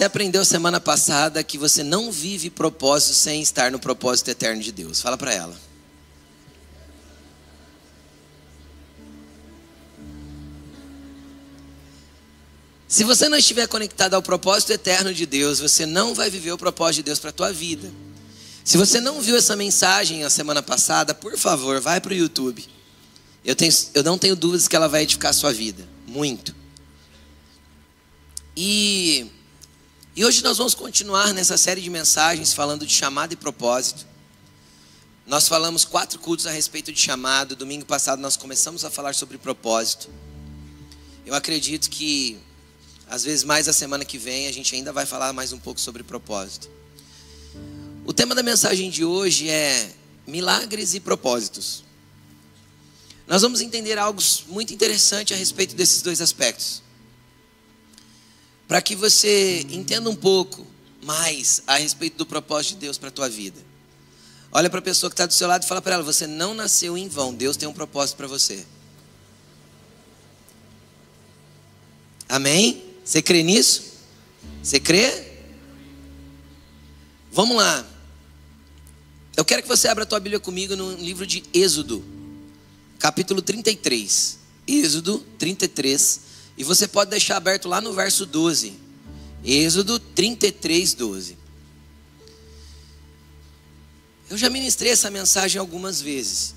Você aprendeu semana passada que você não vive propósito sem estar no propósito eterno de Deus. Fala para ela. Se você não estiver conectado ao propósito eterno de Deus, você não vai viver o propósito de Deus para a tua vida. Se você não viu essa mensagem a semana passada, por favor, vai para o YouTube. Eu não tenho dúvidas que ela vai edificar a sua vida. Muito. E hoje nós vamos continuar nessa série de mensagens falando de chamado e propósito. Nós falamos 4 cultos a respeito de chamado. Domingo passado nós começamos a falar sobre propósito. Eu acredito que às vezes mais a semana que vem a gente ainda vai falar mais um pouco sobre propósito. O tema da mensagem de hoje é milagres e propósitos. Nós vamos entender algo muito interessante a respeito desses dois aspectos. Para que você entenda um pouco mais a respeito do propósito de Deus para a tua vida. Olha para a pessoa que está do seu lado e fala para ela: você não nasceu em vão, Deus tem um propósito para você. Amém? Você crê nisso? Você crê? Vamos lá. Eu quero que você abra a tua Bíblia comigo no livro de Êxodo, capítulo 33. Êxodo 33. E você pode deixar aberto lá no verso 12. Êxodo 33, 12. Eu já ministrei essa mensagem algumas vezes,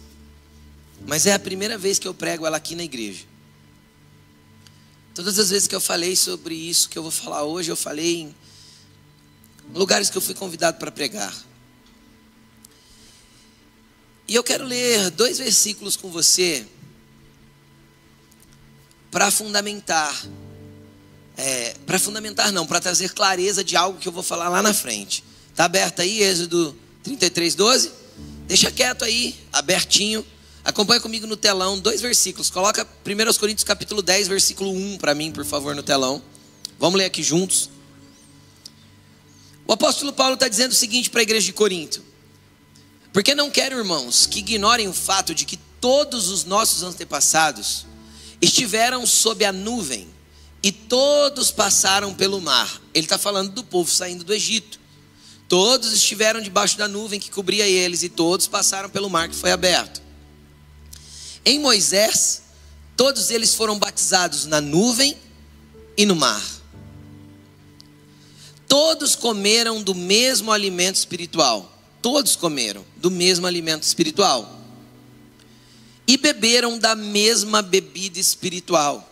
mas é a primeira vez que eu prego ela aqui na igreja. Todas as vezes que eu falei sobre isso que eu vou falar hoje, eu falei em lugares que eu fui convidado para pregar. E eu quero ler 2 versículos com você para fundamentar. Para trazer clareza de algo que eu vou falar lá na frente. Está aberto aí, Êxodo 33, 12? Deixa quieto aí, abertinho. Acompanha comigo no telão, 2 versículos. Coloca 1 Coríntios capítulo 10, versículo 1 para mim, por favor, no telão. Vamos ler aqui juntos. O apóstolo Paulo está dizendo o seguinte para a igreja de Corinto: porque não quero, irmãos, que ignorem o fato de que todos os nossos antepassados estiveram sob a nuvem e todos passaram pelo mar. Ele está falando do povo saindo do Egito. Todos estiveram debaixo da nuvem que cobria eles e todos passaram pelo mar que foi aberto. Em Moisés, todos eles foram batizados na nuvem e no mar. Todos comeram do mesmo alimento espiritual. Todos comeram do mesmo alimento espiritual. E beberam da mesma bebida espiritual,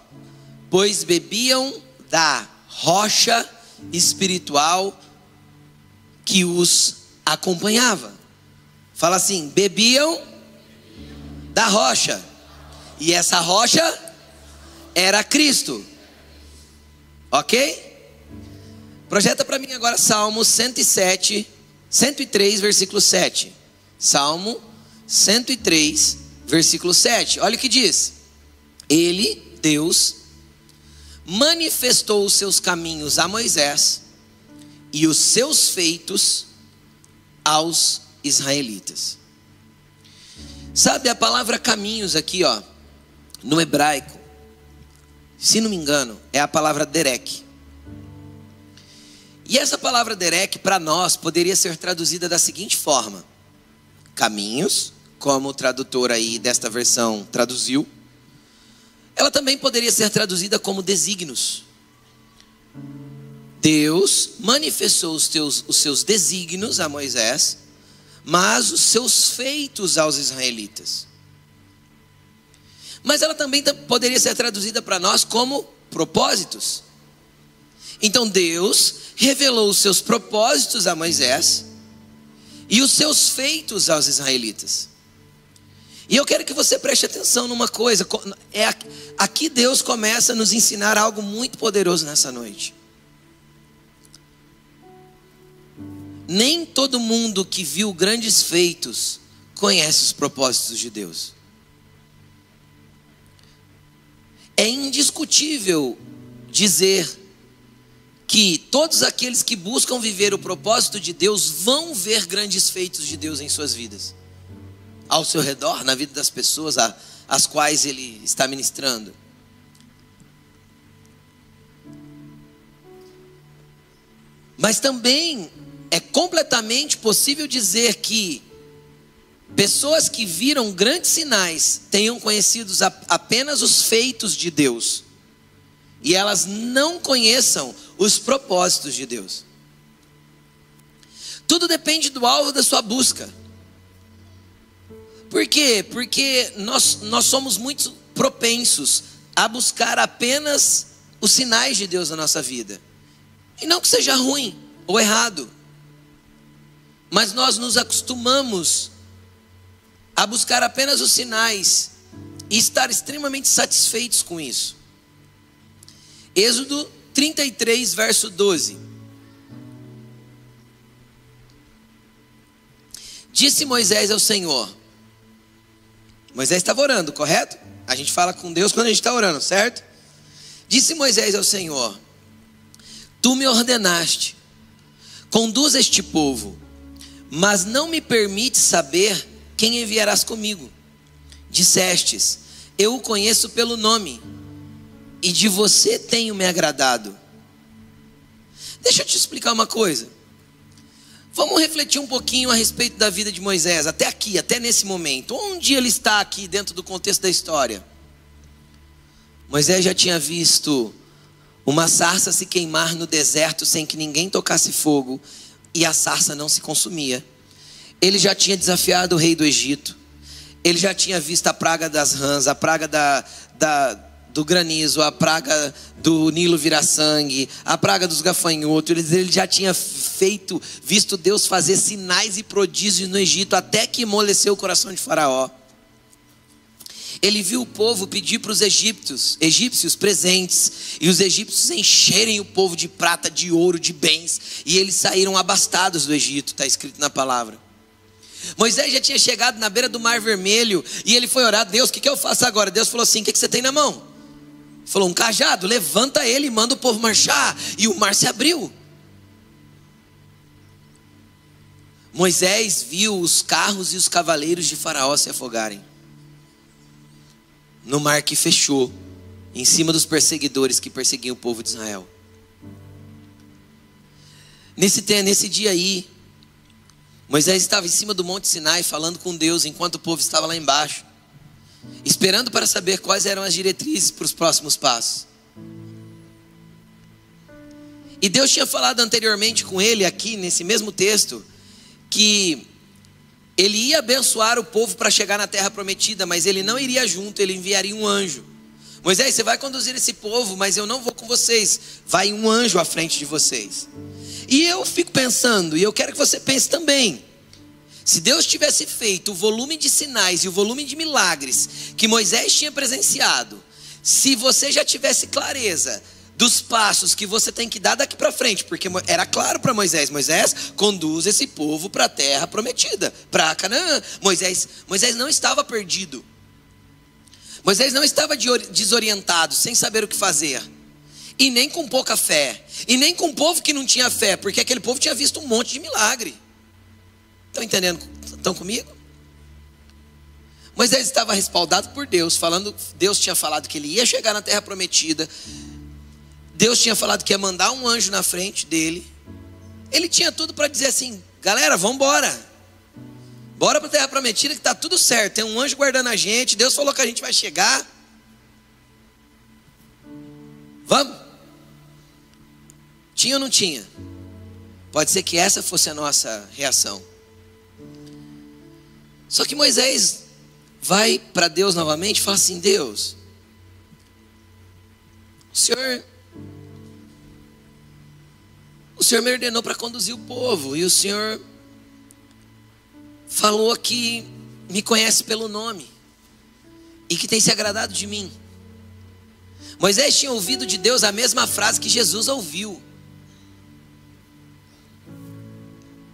pois bebiam da rocha espiritual que os acompanhava. Fala assim: bebiam da rocha. E essa rocha era Cristo. Ok? Projeta para mim agora Salmo 103, versículo 7. Salmo 103, versículo 7. Olha o que diz: Ele, Deus, manifestou os seus caminhos a Moisés e os seus feitos aos israelitas. Sabe, a palavra caminhos aqui, ó, no hebraico, se não me engano, é a palavra derek. E essa palavra derek para nós poderia ser traduzida da seguinte forma: caminhos, como o tradutor aí desta versão traduziu. Ela também poderia ser traduzida como desígnios. Deus manifestou os seus desígnios a Moisés, mas os seus feitos aos israelitas. Mas ela também poderia ser traduzida para nós como propósitos. Então Deus revelou os seus propósitos a Moisés e os seus feitos aos israelitas. E eu quero que você preste atenção numa coisa. Aqui Deus começa a nos ensinar algo muito poderoso nessa noite. Nem todo mundo que viu grandes feitos conhece os propósitos de Deus. É indiscutível dizer que todos aqueles que buscam viver o propósito de Deus vão ver grandes feitos de Deus em suas vidas, ao seu redor, na vida das pessoas às quais Ele está ministrando. Mas também é completamente possível dizer que pessoas que viram grandes sinais tenham conhecido apenas os feitos de Deus, e elas não conheçam os propósitos de Deus. Tudo depende do alvo da sua busca. Por quê? Porque nós somos muito propensos a buscar apenas os sinais de Deus na nossa vida. E não que seja ruim ou errado, mas nós nos acostumamos a buscar apenas os sinais e estar extremamente satisfeitos com isso. Êxodo 33, verso 12. Disse Moisés ao Senhor. Moisés estava orando, correto? A gente fala com Deus quando a gente está orando, certo? Disse Moisés ao Senhor: Tu me ordenaste, conduz este povo, mas não me permites saber quem enviarás comigo. Dissestes: eu o conheço pelo nome, e de você tenho me agradado. Deixa eu te explicar uma coisa. Vamos refletir um pouquinho a respeito da vida de Moisés, até aqui, até nesse momento. Onde ele está aqui dentro do contexto da história? Moisés já tinha visto uma sarça se queimar no deserto sem que ninguém tocasse fogo, e a sarça não se consumia. Ele já tinha desafiado o rei do Egito. Ele já tinha visto a praga das rãs, a praga do granizo, a praga do Nilo virar sangue, a praga dos gafanhotos. Ele já tinha visto Deus fazer sinais e prodígios no Egito, até que amoleceu o coração de Faraó. Ele viu o povo pedir para os egípcios presentes, e os egípcios encherem o povo de prata, de ouro, de bens, e eles saíram abastados do Egito, está escrito na palavra. Moisés já tinha chegado na beira do Mar Vermelho, e ele foi orar: Deus, o que eu faço agora? Deus falou assim: o que você tem na mão? Ele falou: um cajado. Levanta ele e manda o povo marchar. E o mar se abriu. Moisés viu os carros e os cavaleiros de Faraó se afogarem no mar que fechou, em cima dos perseguidores que perseguiam o povo de Israel. Nesse dia aí, Moisés estava em cima do Monte Sinai falando com Deus, enquanto o povo estava lá embaixo, esperando para saber quais eram as diretrizes para os próximos passos. E Deus tinha falado anteriormente com ele, aqui nesse mesmo texto, que ele ia abençoar o povo para chegar na terra prometida, mas ele não iria junto, ele enviaria um anjo. Moisés, você vai conduzir esse povo, mas eu não vou com vocês, vai um anjo à frente de vocês. E eu fico pensando, e eu quero que você pense também, se Deus tivesse feito o volume de sinais e o volume de milagres que Moisés tinha presenciado, se você já tivesse clareza dos passos que você tem que dar daqui para frente, porque era claro para Moisés: Moisés, conduz esse povo para a terra prometida, para Canaã. Moisés não estava perdido, Moisés não estava desorientado, sem saber o que fazer, e nem com pouca fé, e nem com um povo que não tinha fé, porque aquele povo tinha visto um monte de milagre. Estão entendendo? Estão comigo? Moisés estava respaldado por Deus, Deus tinha falado que ele ia chegar na terra prometida, Deus tinha falado que ia mandar um anjo na frente dele. Ele tinha tudo para dizer assim: galera, vamos embora, bora para a terra prometida que está tudo certo, tem um anjo guardando a gente, Deus falou que a gente vai chegar, vamos. Tinha ou não tinha? Pode ser que essa fosse a nossa reação. Só que Moisés vai para Deus novamente e fala assim: Deus, o Senhor me ordenou para conduzir o povo, e o Senhor falou que me conhece pelo nome e que tem se agradado de mim. Moisés tinha ouvido de Deus a mesma frase que Jesus ouviu.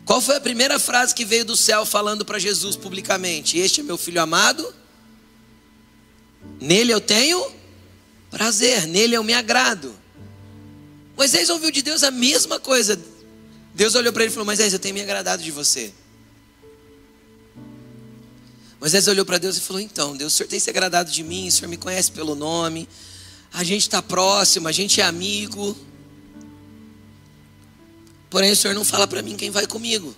Qual foi a primeira frase que veio do céu falando para Jesus publicamente? Este é meu filho amado, nele eu tenho prazer, nele eu me agrado. Moisés ouviu de Deus a mesma coisa. Deus olhou para ele e falou: Moisés, eu tenho me agradado de você. Moisés olhou para Deus e falou: então, Deus, o Senhor tem se agradado de mim, o Senhor me conhece pelo nome, a gente está próximo, a gente é amigo. porém o Senhor não fala para mim quem vai comigo.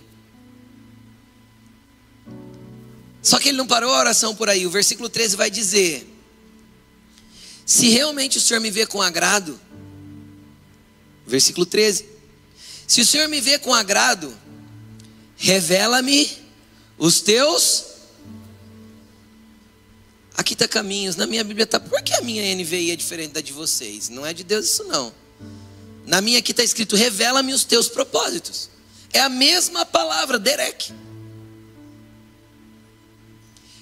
Só que ele não parou a oração por aí. O versículo 13 vai dizer: se realmente o Senhor me vê com agrado, versículo 13, se o Senhor me vê com agrado, revela-me os teus. Aqui está caminhos, na minha Bíblia está. Por que a minha NVI é diferente da de vocês? Não é de Deus isso não. Na minha aqui está escrito: revela-me os teus propósitos. É a mesma palavra, derek.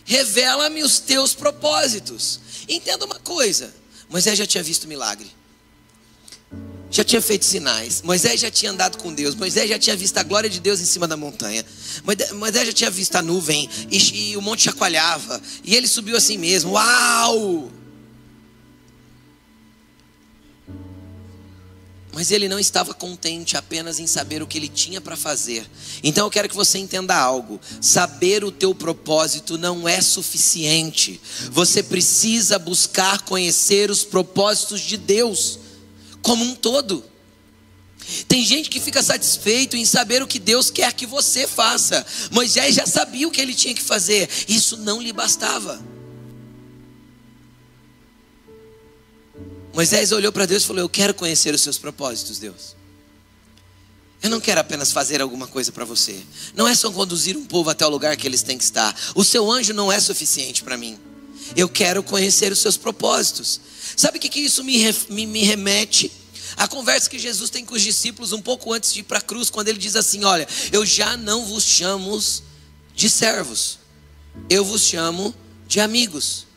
Revela-me os teus propósitos. Entenda uma coisa: Moisés já tinha visto milagre, já tinha feito sinais. Moisés já tinha andado com Deus. Moisés já tinha visto a glória de Deus em cima da montanha. Moisés já tinha visto a nuvem e o monte chacoalhava, e ele subiu assim mesmo. Uau! Mas ele não estava contente apenas em saber o que ele tinha para fazer. Então eu quero que você entenda algo: saber o teu propósito não é suficiente. Você precisa buscar conhecer os propósitos de Deus como um todo. Tem gente que fica satisfeito em saber o que Deus quer que você faça. Moisés já sabia o que ele tinha que fazer, isso não lhe bastava. Moisés olhou para Deus e falou: eu quero conhecer os seus propósitos, Deus. Eu não quero apenas fazer alguma coisa para você. Não é só conduzir um povo até o lugar que eles têm que estar. O seu anjo não é suficiente para mim. Eu quero conhecer os seus propósitos. Sabe o que isso me remete? A conversa que Jesus tem com os discípulos um pouco antes de ir para a cruz, quando ele diz assim: olha, eu já não vos chamo de servos, eu vos chamo de amigos.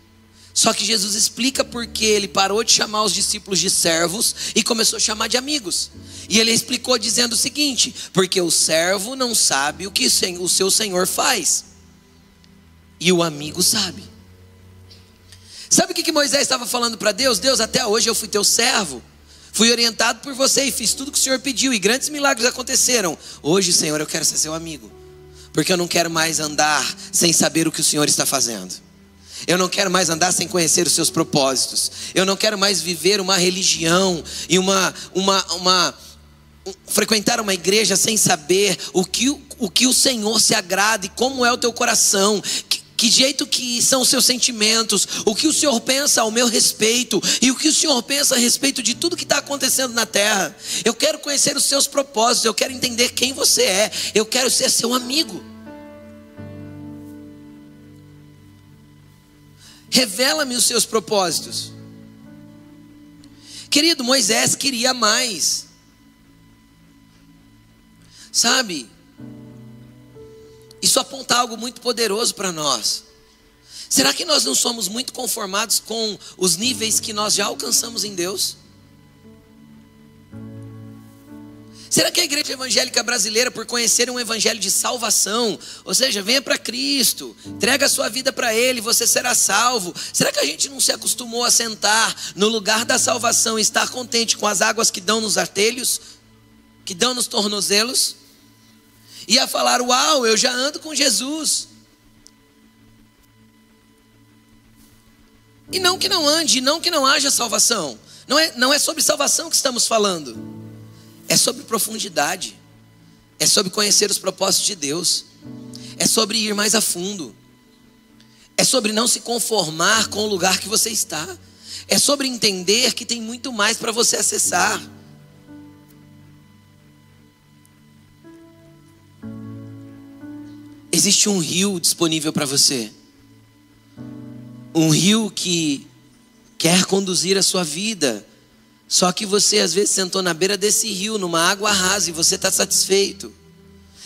Só que Jesus explica porque ele parou de chamar os discípulos de servos e começou a chamar de amigos. E ele explicou dizendo o seguinte: porque o servo não sabe o que o seu senhor faz, e o amigo sabe. Sabe o que Moisés estava falando para Deus? Deus, até hoje eu fui teu servo, fui orientado por você e fiz tudo o que o Senhor pediu, e grandes milagres aconteceram. Hoje, Senhor, eu quero ser seu amigo, porque eu não quero mais andar sem saber o que o Senhor está fazendo. Eu não quero mais andar sem conhecer os seus propósitos. Eu não quero mais viver uma religião e frequentar uma igreja sem saber o que o Senhor se agrada e como é o teu coração. Que jeito que são os seus sentimentos, o que o Senhor pensa ao meu respeito e o que o Senhor pensa a respeito de tudo que está acontecendo na terra. Eu quero conhecer os seus propósitos, eu quero entender quem você é, eu quero ser seu amigo. Revela-me os seus propósitos. Querido, Moisés queria mais. Sabe? Isso aponta algo muito poderoso para nós. Será que nós não somos muito conformados com os níveis que nós já alcançamos em Deus? Será que a igreja evangélica brasileira, por conhecer um evangelho de salvação, ou seja, venha para Cristo, entrega a sua vida para Ele, você será salvo? Será que a gente não se acostumou a sentar no lugar da salvação e estar contente com as águas que dão nos artelhos, que dão nos tornozelos? E a falar: uau, eu já ando com Jesus. E não que não ande, não que não haja salvação. Não é sobre salvação que estamos falando. É sobre profundidade. É sobre conhecer os propósitos de Deus. É sobre ir mais a fundo. É sobre não se conformar com o lugar que você está. É sobre entender que tem muito mais para você acessar. Existe um rio disponível para você. Um rio que quer conduzir a sua vida. Só que você às vezes sentou na beira desse rio, numa água rasa, e você está satisfeito.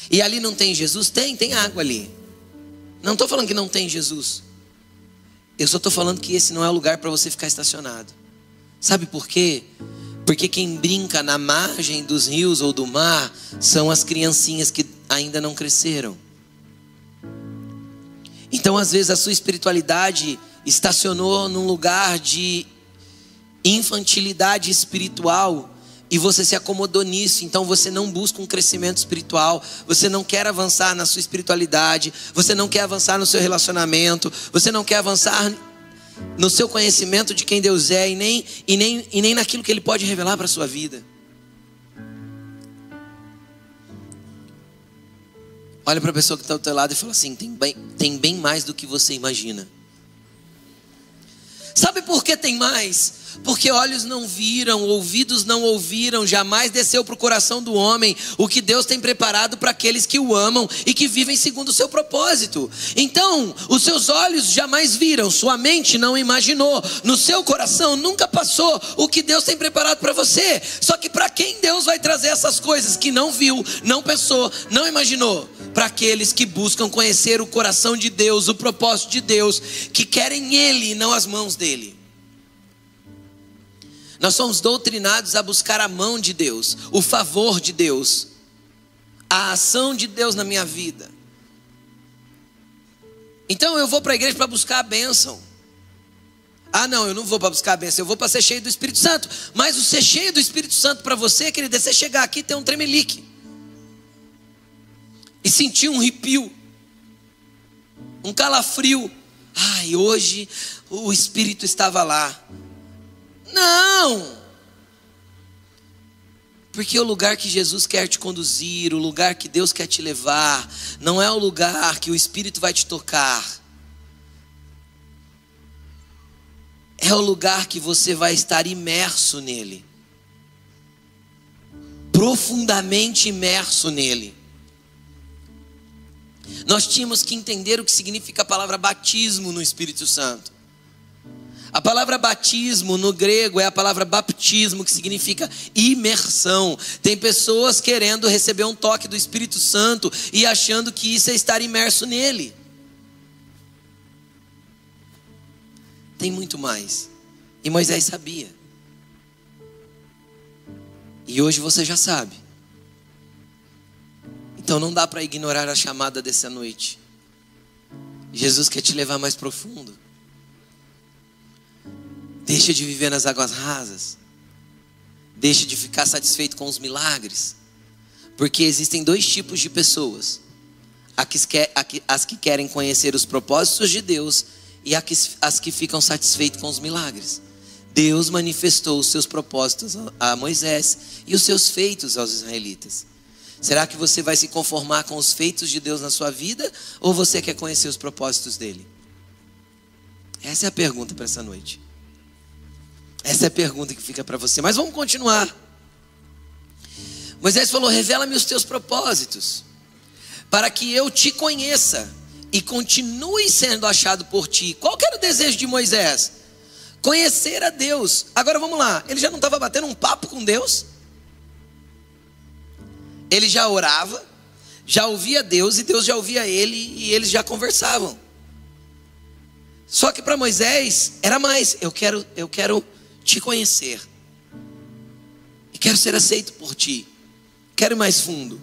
E ali não tem Jesus? Tem água ali. Não estou falando que não tem Jesus. Eu só estou falando que esse não é o lugar para você ficar estacionado. Sabe por quê? Porque quem brinca na margem dos rios ou do mar são as criancinhas que ainda não cresceram. Então às vezes a sua espiritualidade estacionou num lugar de infantilidade espiritual e você se acomodou nisso. Então você não busca um crescimento espiritual, você não quer avançar na sua espiritualidade, você não quer avançar no seu relacionamento, você não quer avançar no seu conhecimento de quem Deus é e nem naquilo que Ele pode revelar para a sua vida. Olha para a pessoa que está do teu lado e fala assim: tem bem mais do que você imagina. Sabe por que tem mais? Porque olhos não viram, ouvidos não ouviram, jamais desceu para o coração do homem o que Deus tem preparado para aqueles que o amam e que vivem segundo o seu propósito. Então, os seus olhos jamais viram, sua mente não imaginou, no seu coração nunca passou o que Deus tem preparado para você. Só que para quem Deus vai trazer essas coisas que não viu, não pensou, não imaginou? Para aqueles que buscam conhecer o coração de Deus, o propósito de Deus, que querem Ele e não as mãos dele. Nós somos doutrinados a buscar a mão de Deus, o favor de Deus, a ação de Deus na minha vida. Então eu vou para a igreja para buscar a bênção. Ah não, eu não vou para buscar a bênção, eu vou para ser cheio do Espírito Santo. Mas o ser cheio do Espírito Santo para você, querido, é você chegar aqui e ter um tremelique e sentir um arrepio, um calafrio. Ai, hoje o Espírito estava lá. Não, porque o lugar que Jesus quer te conduzir, o lugar que Deus quer te levar, não é o lugar que o Espírito vai te tocar, é o lugar que você vai estar imerso nele, profundamente imerso nele. Nós tínhamos que entender o que significa a palavra batismo no Espírito Santo. A palavra batismo no grego é a palavra baptismo, que significa imersão. Tem pessoas querendo receber um toque do Espírito Santo e achando que isso é estar imerso nele. Tem muito mais. E Moisés sabia. E hoje você já sabe. Então não dá para ignorar a chamada dessa noite. Jesus quer te levar mais profundo. Deixa de viver nas águas rasas. Deixa de ficar satisfeito com os milagres. Porque existem dois tipos de pessoas: as que querem conhecer os propósitos de Deus e as que ficam satisfeitas com os milagres. Deus manifestou os seus propósitos a Moisés e os seus feitos aos israelitas. Será que você vai se conformar com os feitos de Deus na sua vida, ou você quer conhecer os propósitos dele? Essa é a pergunta para essa noite. Essa é a pergunta que fica para você. Mas vamos continuar. Moisés falou: revela-me os teus propósitos, para que eu te conheça e continue sendo achado por ti. Qual que era o desejo de Moisés? Conhecer a Deus. Agora vamos lá, ele já não estava batendo um papo com Deus? Ele já orava, já ouvia Deus e Deus já ouvia ele, e eles já conversavam. Só que para Moisés era mais: eu quero te conhecer e quero ser aceito por ti, quero ir mais fundo.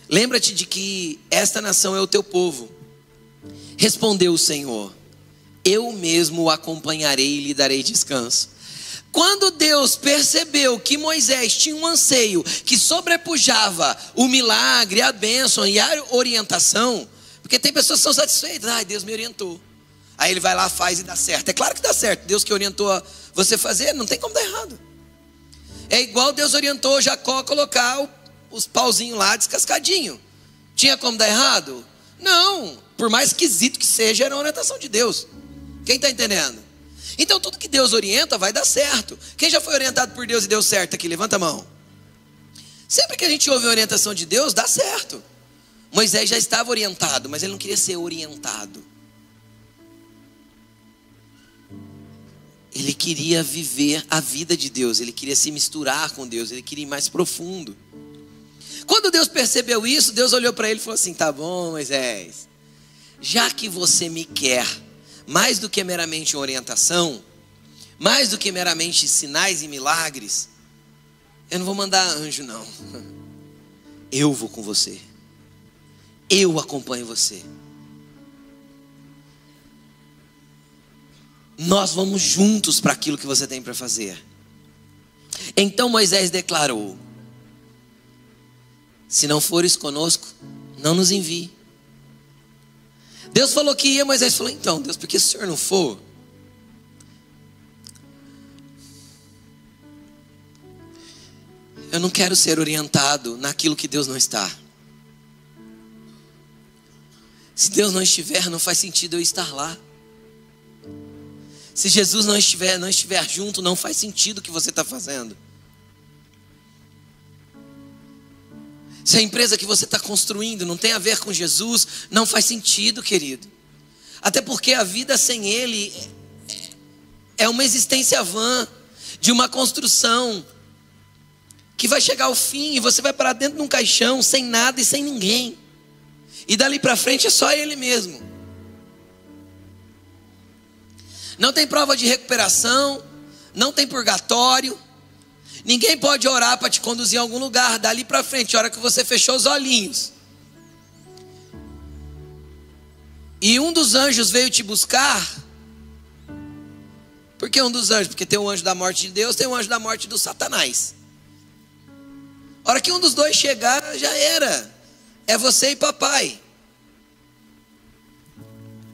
Lembra-te de que esta nação é o teu povo. Respondeu o Senhor: eu mesmo o acompanharei e lhe darei descanso. Quando Deus percebeu que Moisés tinha um anseio que sobrepujava o milagre, a bênção e a orientação, porque tem pessoas que são satisfeitas: ai, Deus me orientou. Aí ele vai lá, faz e dá certo. É claro que dá certo. Deus que orientou você fazer, não tem como dar errado. É igual Deus orientou Jacó a colocar os pauzinhos lá descascadinho. Tinha como dar errado? Não. Por mais esquisito que seja, era a orientação de Deus. Quem está entendendo? Então tudo que Deus orienta vai dar certo. Quem já foi orientado por Deus e deu certo aqui? Levanta a mão. Sempre que a gente ouve a orientação de Deus, dá certo. Moisés já estava orientado, mas ele não queria ser orientado. Ele queria viver a vida de Deus, ele queria se misturar com Deus, ele queria ir mais profundo. Quando Deus percebeu isso, Deus olhou para ele e falou assim: tá bom, Moisés, já que você me quer mais do que meramente orientação, mais do que meramente sinais e milagres, eu não vou mandar anjo não. Eu vou com você, eu acompanho você. Nós vamos juntos para aquilo que você tem para fazer. Então Moisés declarou: se não fores conosco, não nos envie. Deus falou que ia, Moisés falou: então Deus, porque se o Senhor não for, eu não quero ser orientado naquilo que Deus não está. Se Deus não estiver, não faz sentido eu estar lá. Se Jesus não estiver junto, não faz sentido o que você está fazendo. Se a empresa que você está construindo não tem a ver com Jesus, não faz sentido, querido. Até porque a vida sem Ele é uma existência vã, de uma construção que vai chegar ao fim e você vai parar dentro de um caixão, sem nada e sem ninguém. E dali para frente é só Ele mesmo. Não tem prova de recuperação, não tem purgatório. Ninguém pode orar para te conduzir a algum lugar. Dali para frente, a hora que você fechou os olhinhos e um dos anjos veio te buscar. Por que um dos anjos? Porque tem o anjo da morte de Deus, tem o anjo da morte do Satanás. A hora que um dos dois chegar, já era. É você e papai.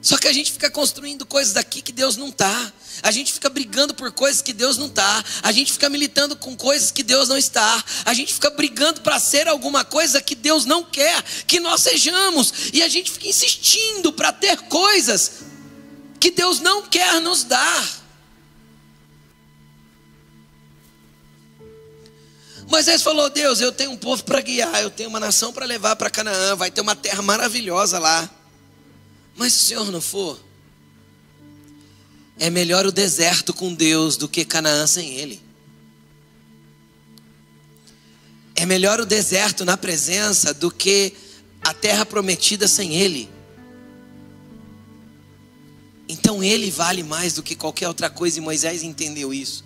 Só que a gente fica construindo coisas aqui que Deus não está. A gente fica brigando por coisas que Deus não está. A gente fica militando com coisas que Deus não está. A gente fica brigando para ser alguma coisa que Deus não quer que nós sejamos. E a gente fica insistindo para ter coisas que Deus não quer nos dar. Moisés falou: Deus, eu tenho um povo para guiar, eu tenho uma nação para levar para Canaã, vai ter uma terra maravilhosa lá. Mas se o Senhor não for, é melhor o deserto com Deus do que Canaã sem Ele. É melhor o deserto na presença do que a terra prometida sem Ele. Então Ele vale mais do que qualquer outra coisa, e Moisés entendeu isso.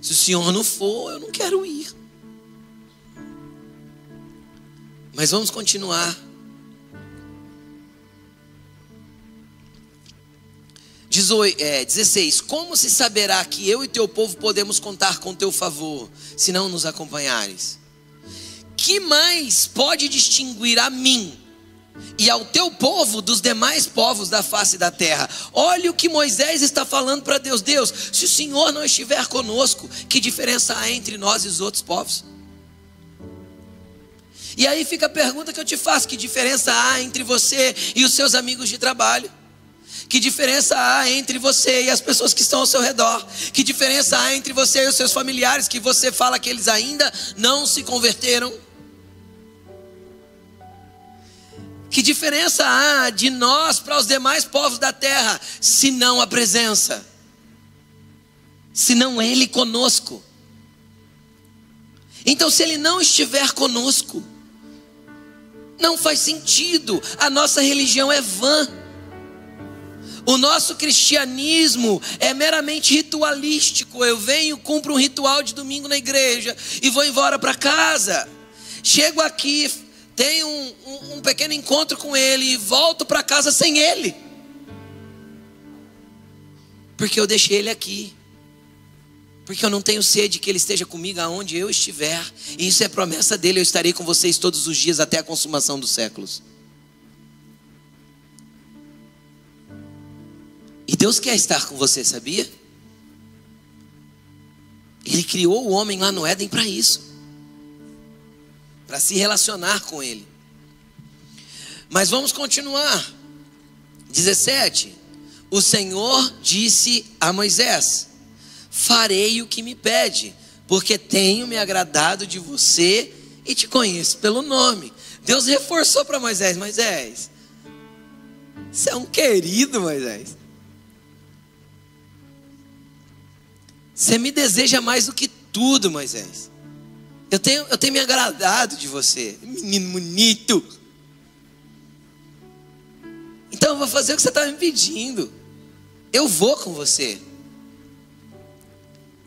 Se o Senhor não for, eu não quero ir. Mas vamos continuar. 16. Como se saberá que eu e teu povo podemos contar com teu favor, se não nos acompanhares? Que mais pode distinguir a mim e ao teu povo dos demais povos da face da terra? Olha o que Moisés está falando para Deus. Deus, se o Senhor não estiver conosco, que diferença há entre nós e os outros povos? E aí fica a pergunta que eu te faço: que diferença há entre você e os seus amigos de trabalho? Que diferença há entre você e as pessoas que estão ao seu redor? Que diferença há entre você e os seus familiares, que você fala que eles ainda não se converteram? Que diferença há de nós para os demais povos da terra, se não a presença, se não Ele conosco? Então, se Ele não estiver conosco, não faz sentido, a nossa religião é vã. O nosso cristianismo é meramente ritualístico. Eu venho, cumpro um ritual de domingo na igreja e vou embora para casa. Chego aqui, tenho um pequeno encontro com Ele e volto para casa sem Ele, porque eu deixei Ele aqui, porque eu não tenho sede que Ele esteja comigo aonde eu estiver. E isso é promessa dEle: eu estarei com vocês todos os dias até a consumação dos séculos. E Deus quer estar com você, sabia? Ele criou o homem lá no Éden para isso, para se relacionar com Ele. Mas vamos continuar. 17. O Senhor disse a Moisés: farei o que me pede, porque tenho me agradado de você e te conheço pelo nome. Deus reforçou para Moisés: Moisés, você é um querido, Moisés. Você me deseja mais do que tudo, Moisés. Eu tenho me agradado de você, menino bonito. Então eu vou fazer o que você está me pedindo. Eu vou com você.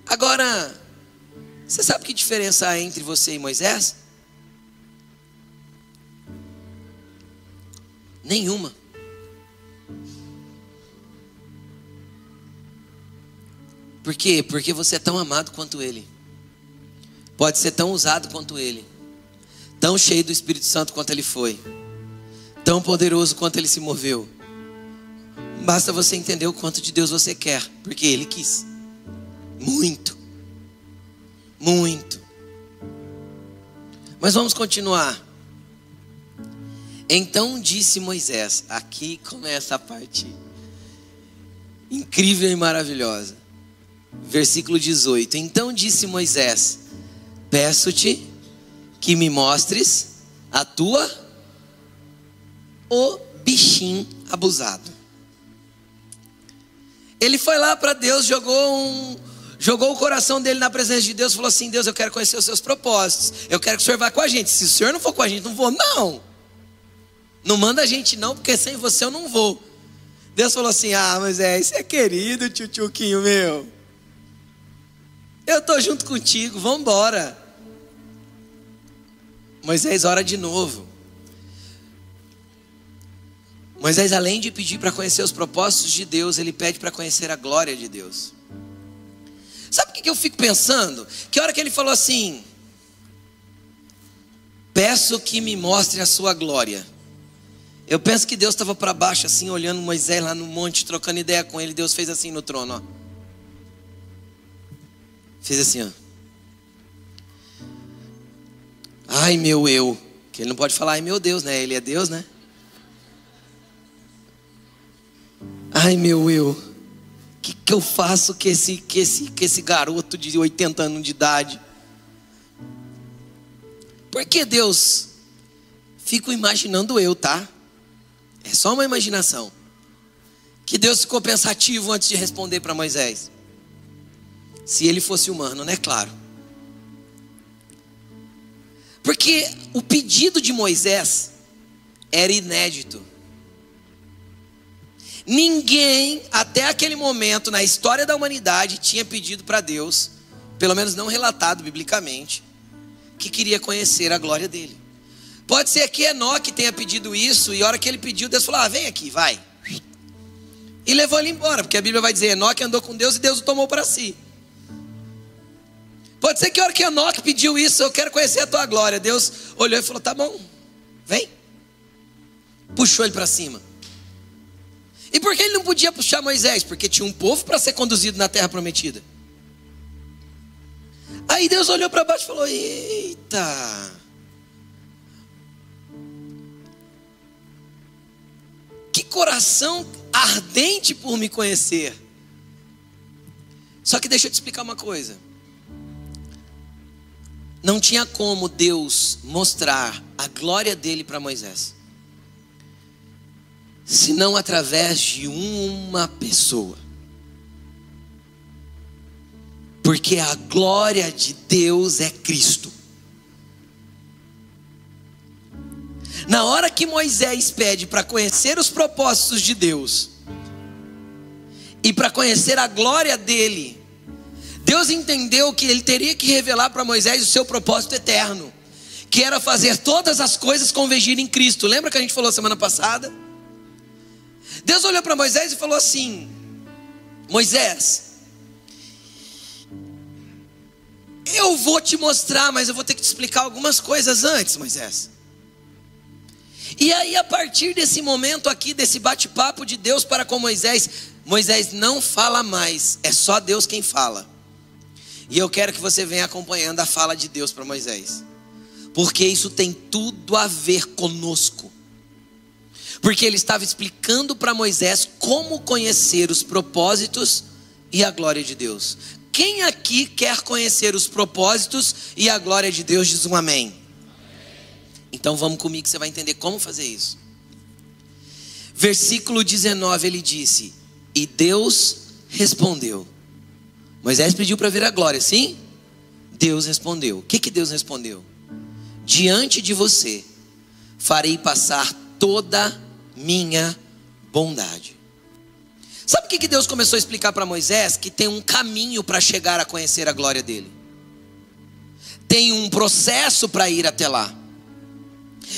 Agora, você sabe que diferença há entre você e Moisés? Nenhuma. Por quê? Porque você é tão amado quanto Ele. Pode ser tão usado quanto Ele, tão cheio do Espírito Santo quanto Ele foi, tão poderoso quanto Ele se moveu. Basta você entender o quanto de Deus você quer, porque Ele quis. Muito. Muito. Mas vamos continuar. Então disse Moisés, aqui começa a parte incrível e maravilhosa. Versículo 18. Então disse Moisés: peço-te que me mostres o bichinho abusado. Ele foi lá para Deus, jogou o coração dele na presença de Deus, falou assim: Deus, eu quero conhecer os seus propósitos, eu quero que o Senhor vá com a gente. Se o Senhor não for com a gente, não vou. Não manda a gente não, porque sem você eu não vou. Deus falou assim: mas isso é querido, tchutchuquinho meu, eu estou junto contigo, vamos embora. Moisés ora de novo. Moisés, além de pedir para conhecer os propósitos de Deus, ele pede para conhecer a glória de Deus. Sabe o que eu fico pensando? Que a hora que ele falou assim: peço que me mostre a sua glória, eu penso que Deus estava para baixo assim, olhando Moisés lá no monte, trocando ideia com ele. Deus fez assim no trono, ó. Fez assim, ó. Ai meu eu, que ele não pode falar ai meu Deus, né? Ele é Deus, né? Ai meu eu, o que eu faço com esse garoto de 80 anos de idade? Porque Deus, fico imaginando eu, tá? É só uma imaginação. Que Deus ficou pensativo antes de responder para Moisés. Se ele fosse humano, né? Claro. Porque o pedido de Moisés era inédito. Ninguém até aquele momento na história da humanidade tinha pedido para Deus, pelo menos não relatado biblicamente, que queria conhecer a glória dele. Pode ser que Enoque tenha pedido isso, e a hora que ele pediu, Deus falou: vem aqui, vai. E levou ele embora, porque a Bíblia vai dizer: Enoque andou com Deus e Deus o tomou para si. Pode ser que a hora que Enoque pediu isso: eu quero conhecer a tua glória, Deus olhou e falou: tá bom, vem. Puxou ele para cima. E por que ele não podia puxar Moisés? Porque tinha um povo para ser conduzido na terra prometida. Aí Deus olhou para baixo e falou: eita, que coração ardente por me conhecer. Só que deixa eu te explicar uma coisa. Não tinha como Deus mostrar a glória dele para Moisés, senão através de uma pessoa. Porque a glória de Deus é Cristo. Na hora que Moisés pede para conhecer os propósitos de Deus e para conhecer a glória dele, Deus entendeu que ele teria que revelar para Moisés o seu propósito eterno, que era fazer todas as coisas convergirem em Cristo. Lembra que a gente falou semana passada? Deus olhou para Moisés e falou assim: Moisés, eu vou te mostrar, mas eu vou ter que te explicar algumas coisas antes, Moisés. E aí, a partir desse momento aqui, desse bate-papo de Deus para com Moisés, Moisés não fala mais, é só Deus quem fala. E eu quero que você venha acompanhando a fala de Deus para Moisés, porque isso tem tudo a ver conosco. Porque ele estava explicando para Moisés como conhecer os propósitos e a glória de Deus. Quem aqui quer conhecer os propósitos e a glória de Deus? Diz um amém. Então vamos comigo que você vai entender como fazer isso. Versículo 19, ele disse: e Deus respondeu. Moisés pediu para ver a glória, sim? Deus respondeu. O que Deus respondeu? Diante de você farei passar toda minha bondade. Sabe o que Deus começou a explicar para Moisés? Que tem um caminho para chegar a conhecer a glória dele. Tem um processo para ir até lá.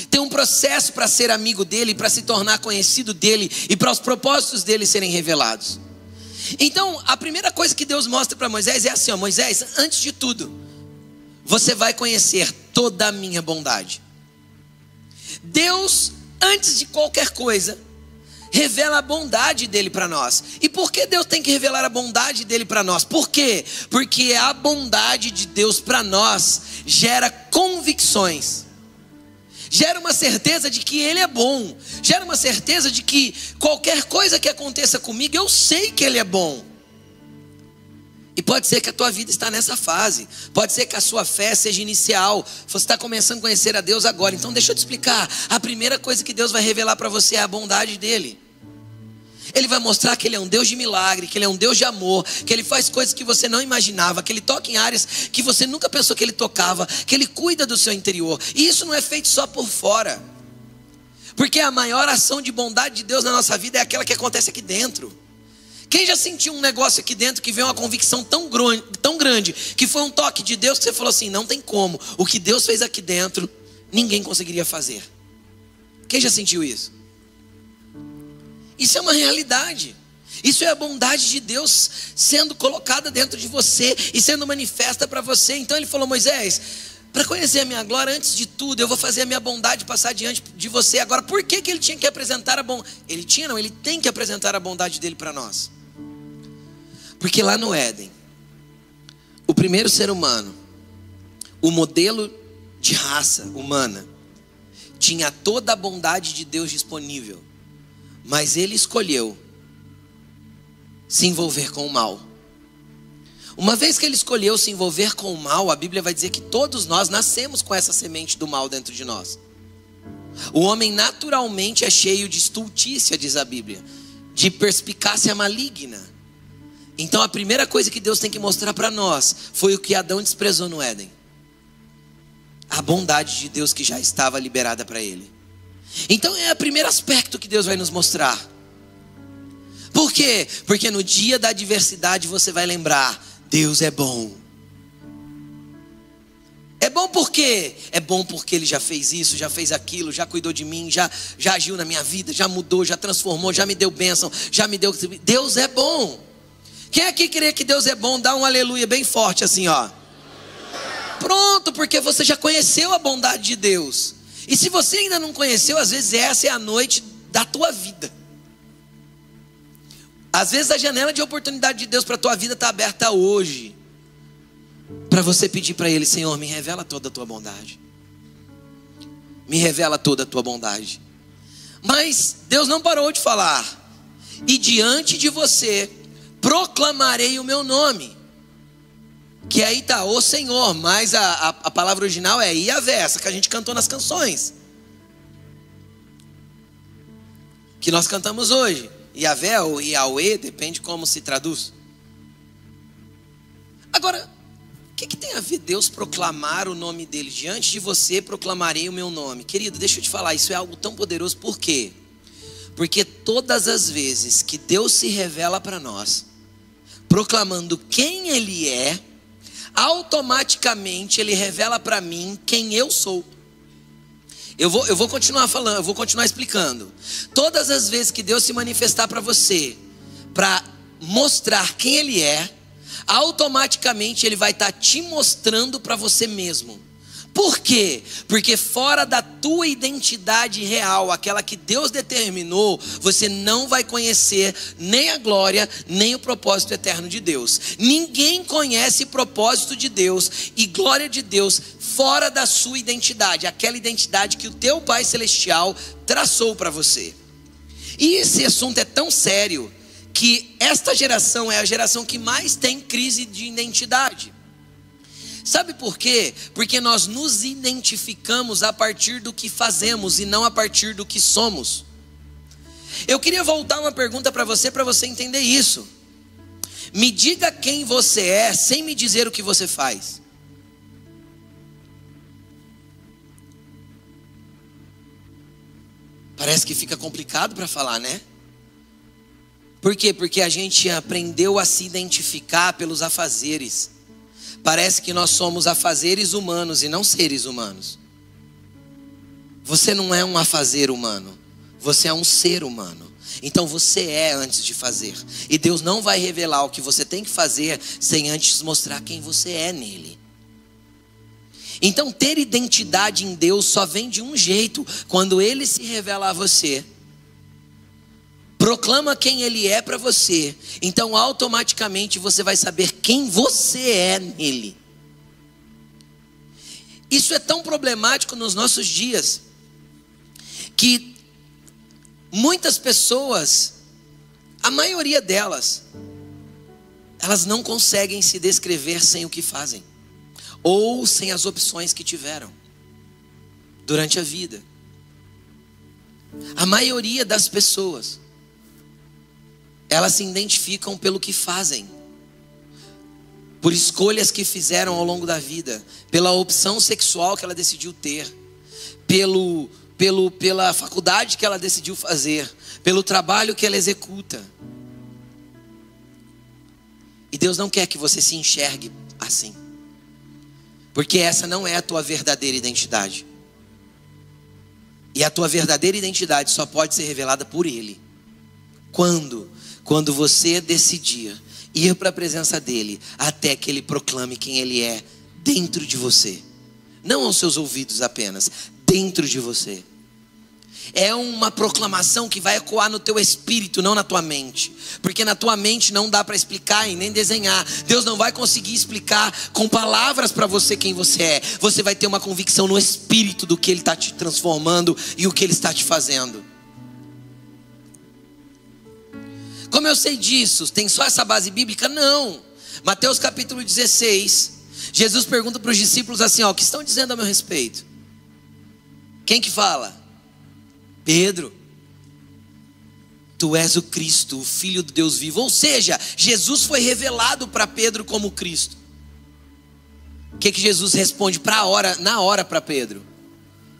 Tem um processo para ser amigo dele, para se tornar conhecido dele e para os propósitos dele serem revelados. Então, a primeira coisa que Deus mostra para Moisés é assim: ó, Moisés, antes de tudo, você vai conhecer toda a minha bondade. Deus, antes de qualquer coisa, revela a bondade dele para nós. E por que Deus tem que revelar a bondade dele para nós? Por quê? Porque a bondade de Deus para nós gera convicções, gera uma certeza de que Ele é bom, gera uma certeza de que qualquer coisa que aconteça comigo, eu sei que Ele é bom. E pode ser que a tua vida está nessa fase, pode ser que a sua fé seja inicial, você está começando a conhecer a Deus agora. Então deixa eu te explicar, a primeira coisa que Deus vai revelar para você é a bondade dEle. Ele vai mostrar que Ele é um Deus de milagre, que Ele é um Deus de amor, que Ele faz coisas que você não imaginava, que Ele toca em áreas que você nunca pensou que Ele tocava, que Ele cuida do seu interior. E isso não é feito só por fora, porque a maior ação de bondade de Deus na nossa vida é aquela que acontece aqui dentro. Quem já sentiu um negócio aqui dentro que veio uma convicção tão grande, que foi um toque de Deus, que você falou assim, não tem como, o que Deus fez aqui dentro, ninguém conseguiria fazer. Quem já sentiu isso? Isso é uma realidade. Isso é a bondade de Deus sendo colocada dentro de você e sendo manifesta para você. Então Ele falou, Moisés, para conhecer a minha glória, antes de tudo, eu vou fazer a minha bondade passar diante de você. Agora, por que Ele tinha que apresentar a bondade? Ele tem que apresentar a bondade dEle para nós. Porque lá no Éden, o primeiro ser humano, o modelo de raça humana, tinha toda a bondade de Deus disponível, mas ele escolheu se envolver com o mal. Uma vez que ele escolheu se envolver com o mal, a Bíblia vai dizer que todos nós nascemos com essa semente do mal dentro de nós. O homem naturalmente é cheio de estultícia, diz a Bíblia, de perspicácia maligna. Então a primeira coisa que Deus tem que mostrar para nós foi o que Adão desprezou no Éden: a bondade de Deus que já estava liberada para ele. Então é o primeiro aspecto que Deus vai nos mostrar. Por quê? Porque no dia da adversidade você vai lembrar: Deus é bom. É bom por quê? É bom porque Ele já fez isso, já fez aquilo, já cuidou de mim, já agiu na minha vida, já mudou, já transformou, já me deu bênção, já me deu... Deus é bom. Quem aqui crê que Deus é bom, dá um aleluia bem forte assim, ó. Pronto, porque você já conheceu a bondade de Deus. E se você ainda não conheceu, às vezes essa é a noite da tua vida. Às vezes a janela de oportunidade de Deus para a tua vida está aberta hoje, para você pedir para Ele: Senhor, me revela toda a tua bondade. Me revela toda a tua bondade. Mas Deus não parou de falar: e diante de você proclamarei o meu nome. Que aí está o Senhor, mas a palavra original é Yahvé, essa que a gente cantou nas canções que nós cantamos hoje. Yahvé ou Yahweh, depende como se traduz. Agora, o que tem a ver Deus proclamar o nome dele? Diante de você proclamarei o meu nome. Querido, deixa eu te falar, isso é algo tão poderoso. Por quê? Porque todas as vezes que Deus se revela para nós, proclamando quem Ele é, automaticamente Ele revela para mim quem eu sou. Eu vou continuar falando, eu vou continuar explicando. Todas as vezes que Deus se manifestar para você, para mostrar quem Ele é, automaticamente Ele vai estar te mostrando para você mesmo. Por quê? Porque fora da tua identidade real, aquela que Deus determinou, você não vai conhecer nem a glória, nem o propósito eterno de Deus. Ninguém conhece propósito de Deus e glória de Deus fora da sua identidade, aquela identidade que o teu Pai Celestial traçou para você. E esse assunto é tão sério que esta geração é a geração que mais tem crise de identidade. Sabe por quê? Porque nós nos identificamos a partir do que fazemos e não a partir do que somos. Eu queria voltar uma pergunta para você entender isso. Me diga quem você é sem me dizer o que você faz. Parece que fica complicado para falar, né? Por quê? Porque a gente aprendeu a se identificar pelos afazeres. Parece que nós somos afazeres humanos e não seres humanos. Você não é um afazer humano, você é um ser humano. Então você é antes de fazer. E Deus não vai revelar o que você tem que fazer sem antes mostrar quem você é nele. Então ter identidade em Deus só vem de um jeito: quando Ele se revela a você. Proclama quem Ele é para você. Então automaticamente você vai saber quem você é nele. Isso é tão problemático nos nossos dias. que muitas pessoas, a maioria delas, elas não conseguem se descrever sem o que fazem, ou sem as opções que tiveram durante a vida. A maioria das pessoas, elas se identificam pelo que fazem, por escolhas que fizeram ao longo da vida, pela opção sexual que ela decidiu ter, pela faculdade que ela decidiu fazer, pelo trabalho que ela executa. E Deus não quer que você se enxergue assim, porque essa não é a tua verdadeira identidade. E a tua verdadeira identidade só pode ser revelada por Ele. Quando você decidir ir para a presença dEle, até que Ele proclame quem Ele é dentro de você. Não aos seus ouvidos apenas, dentro de você. É uma proclamação que vai ecoar no teu espírito, não na tua mente. Porque na tua mente não dá para explicar e nem desenhar. Deus não vai conseguir explicar com palavras para você quem você é. Você vai ter uma convicção no espírito do que Ele está te transformando e o que Ele está te fazendo. Como eu sei disso? Tem só essa base bíblica? Não. Mateus capítulo 16, Jesus pergunta para os discípulos assim, o que estão dizendo a meu respeito? Quem que fala? Pedro. Tu és o Cristo, o Filho do Deus vivo. Ou seja, Jesus foi revelado para Pedro como Cristo. O que Jesus responde na hora para Pedro?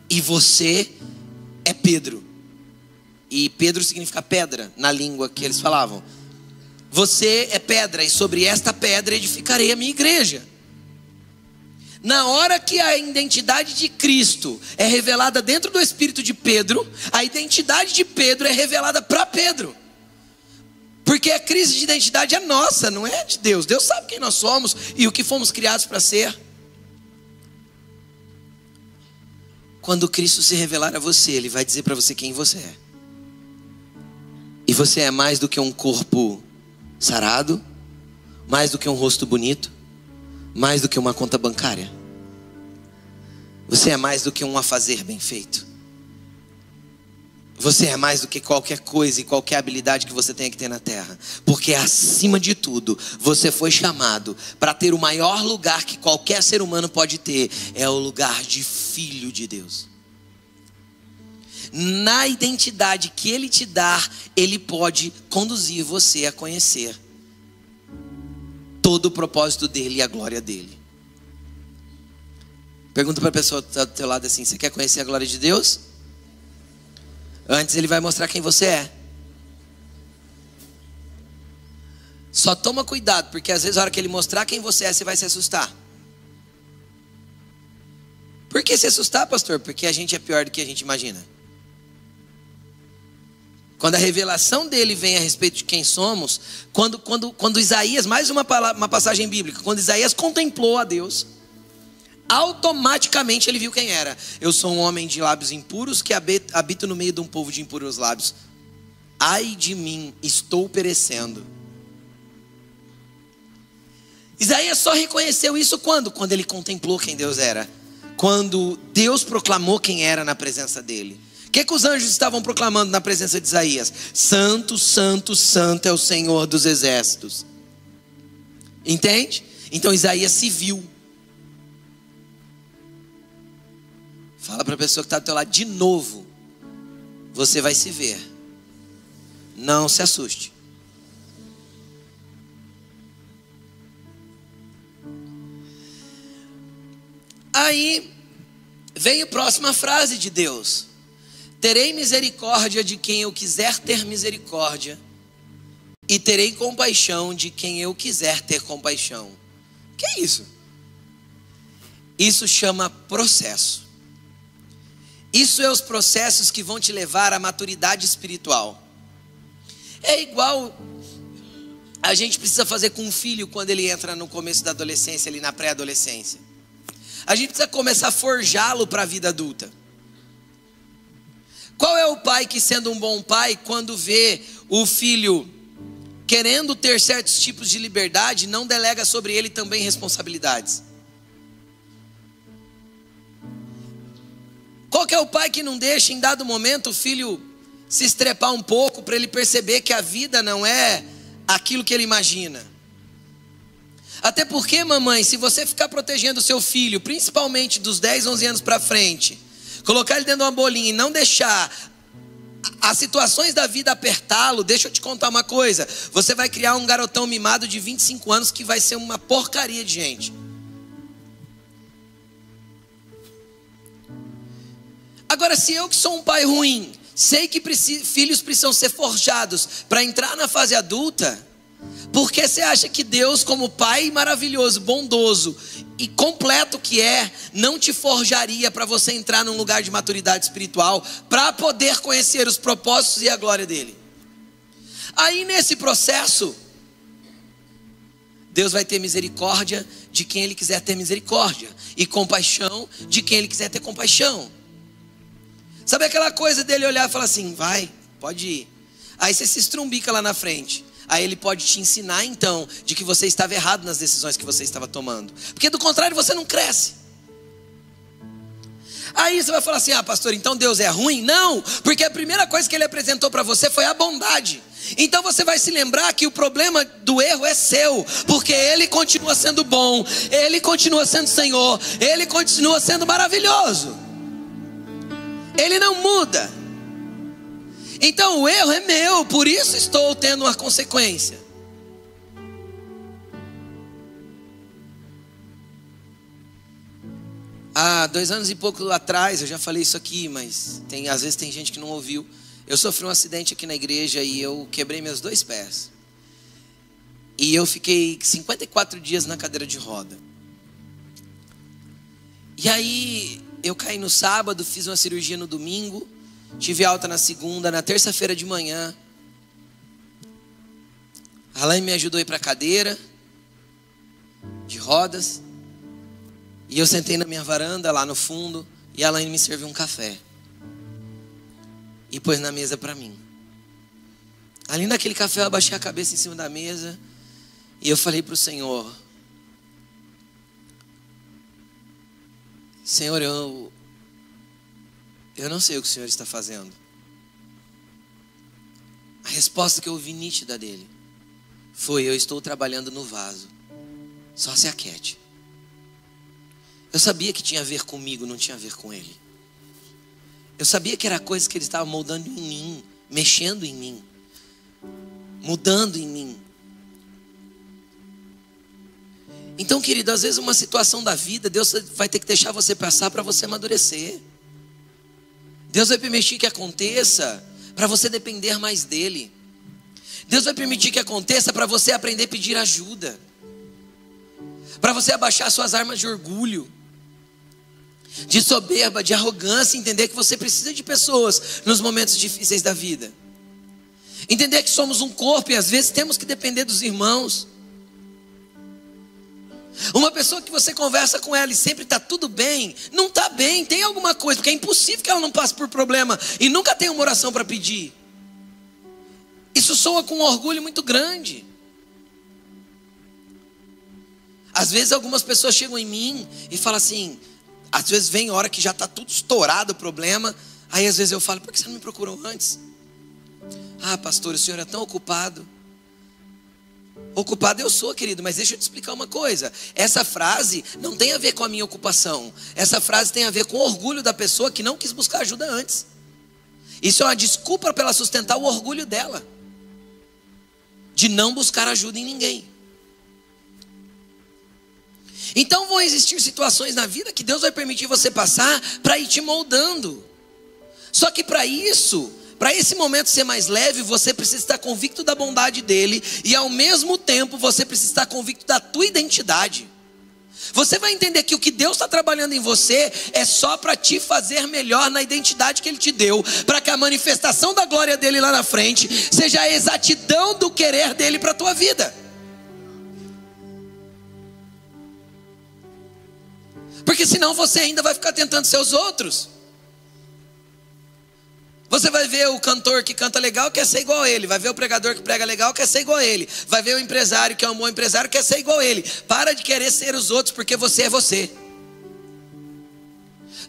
E você é Pedro. E Pedro significa pedra, na língua que eles falavam. Você é pedra, e sobre esta pedra edificarei a minha igreja. Na hora que a identidade de Cristo é revelada dentro do espírito de Pedro, a identidade de Pedro é revelada para Pedro. Porque a crise de identidade é nossa, não é de Deus. Deus sabe quem nós somos e o que fomos criados para ser. Quando Cristo se revelar a você, Ele vai dizer para você quem você é. E você é mais do que um corpo sarado, mais do que um rosto bonito, mais do que uma conta bancária. Você é mais do que um afazer bem feito. Você é mais do que qualquer coisa e qualquer habilidade que você tenha que ter na terra. Porque acima de tudo, você foi chamado para ter o maior lugar que qualquer ser humano pode ter. É o lugar de filho de Deus. Na identidade que Ele te dá, Ele pode conduzir você a conhecer todo o propósito dEle e a glória dEle. Pergunta para a pessoa que está do teu lado assim, você quer conhecer a glória de Deus? Antes Ele vai mostrar quem você é. Só toma cuidado, porque às vezes a hora que Ele mostrar quem você é, você vai se assustar. Por que se assustar, pastor? Porque a gente é pior do que a gente imagina. Quando a revelação dele vem a respeito de quem somos, quando Isaías, mais uma passagem bíblica, quando Isaías contemplou a Deus, automaticamente ele viu quem era. Eu sou um homem de lábios impuros que habito no meio de um povo de impuros lábios. Ai de mim, estou perecendo. Isaías só reconheceu isso quando? Quando ele contemplou quem Deus era. Quando Deus proclamou quem era na presença dele. O que os anjos estavam proclamando na presença de Isaías? Santo, santo, santo é o Senhor dos exércitos. Entende? Então Isaías se viu. Fala para a pessoa que está do teu lado de novo. Você vai se ver. Não se assuste. Aí vem a próxima frase de Deus. Terei misericórdia de quem eu quiser ter misericórdia, e terei compaixão de quem eu quiser ter compaixão. O que é isso? Isso chama processo. Isso é os processos que vão te levar à maturidade espiritual. É igual a gente precisa fazer com um filho quando ele entra no começo da adolescência, ali na pré-adolescência. A gente precisa começar a forjá-lo para a vida adulta. Qual é o pai que, sendo um bom pai, quando vê o filho querendo ter certos tipos de liberdade, não delega sobre ele também responsabilidades? Qual que é o pai que não deixa em dado momento o filho se estrepar um pouco para ele perceber que a vida não é aquilo que ele imagina? Até porque, mamãe, se você ficar protegendo o seu filho, principalmente dos 10, 11 anos para frente, colocar ele dentro de uma bolinha e não deixar as situações da vida apertá-lo, deixa eu te contar uma coisa, você vai criar um garotão mimado de 25 anos que vai ser uma porcaria de gente. Agora, se eu que sou um pai ruim, sei que filhos precisam ser forjados para entrar na fase adulta, por que você acha que Deus, como pai maravilhoso, bondoso e completo que é, não te forjaria para você entrar num lugar de maturidade espiritual, para poder conhecer os propósitos e a glória dele? Aí nesse processo, Deus vai ter misericórdia de quem ele quiser ter misericórdia, e compaixão de quem ele quiser ter compaixão. Sabe aquela coisa dele olhar e falar assim, vai, pode ir. Aí você se estrumbica lá na frente. Aí ele pode te ensinar então de que você estava errado nas decisões que você estava tomando. Porque do contrário você não cresce. Aí você vai falar assim, pastor, então Deus é ruim? Não, porque a primeira coisa que ele apresentou para você foi a bondade. Então você vai se lembrar que o problema do erro é seu, porque ele continua sendo bom, ele continua sendo Senhor, ele continua sendo maravilhoso. Ele não muda. Então o erro é meu, por isso estou tendo uma consequência. Há 2 anos e pouco atrás, eu já falei isso aqui, mas às vezes tem gente que não ouviu. Eu sofri um acidente aqui na igreja e eu quebrei meus 2 pés. E eu fiquei 54 dias na cadeira de roda. E aí eu caí no sábado, fiz uma cirurgia no domingo, tive alta na segunda, na terça-feira de manhã, a Alain me ajudou a ir para a cadeira de rodas, e eu sentei na minha varanda lá no fundo, e a Alain me serviu um café, e pôs na mesa para mim. Ali naquele café eu abaixei a cabeça em cima da mesa, e eu falei para o Senhor, Senhor, eu não sei o que o Senhor está fazendo. A resposta que eu ouvi nítida dele foi, eu estou trabalhando no vaso, só se aquiete. Eu sabia que tinha a ver comigo, não tinha a ver com ele. Eu sabia que era coisa que ele estava moldando em mim, mexendo em mim, mudando em mim. Então, querido, às vezes uma situação da vida, Deus vai ter que deixar você passar para você amadurecer. Deus vai permitir que aconteça para você depender mais dele. Deus vai permitir que aconteça para você aprender a pedir ajuda, para você abaixar suas armas de orgulho, de soberba, de arrogância, entender que você precisa de pessoas nos momentos difíceis da vida. Entender que somos um corpo e às vezes temos que depender dos irmãos. Uma pessoa que você conversa com ela e sempre está tudo bem, não está bem, tem alguma coisa, porque é impossível que ela não passe por problema e nunca tenha uma oração para pedir. Isso soa com um orgulho muito grande. Às vezes algumas pessoas chegam em mim e falam assim, às vezes vem a hora que já está tudo estourado o problema, aí às vezes eu falo, por que você não me procurou antes? Pastor, o senhor é tão ocupado. Ocupado eu sou, querido, mas deixa eu te explicar uma coisa. Essa frase não tem a ver com a minha ocupação. Essa frase tem a ver com o orgulho da pessoa que não quis buscar ajuda antes. Isso é uma desculpa para ela sustentar o orgulho dela, de não buscar ajuda em ninguém. Então vão existir situações na vida que Deus vai permitir você passar para ir te moldando. Só que para isso, para esse momento ser mais leve, você precisa estar convicto da bondade dele, e ao mesmo tempo você precisa estar convicto da tua identidade. Você vai entender que o que Deus está trabalhando em você é só para te fazer melhor na identidade que ele te deu, para que a manifestação da glória dele lá na frente seja a exatidão do querer dele para a tua vida. Porque senão você ainda vai ficar tentando ser os outros. Você vai ver o cantor que canta legal, quer ser igual a ele. Vai ver o pregador que prega legal, quer ser igual a ele. Vai ver o empresário que é um bom empresário, quer ser igual a ele. Para de querer ser os outros, porque você é você.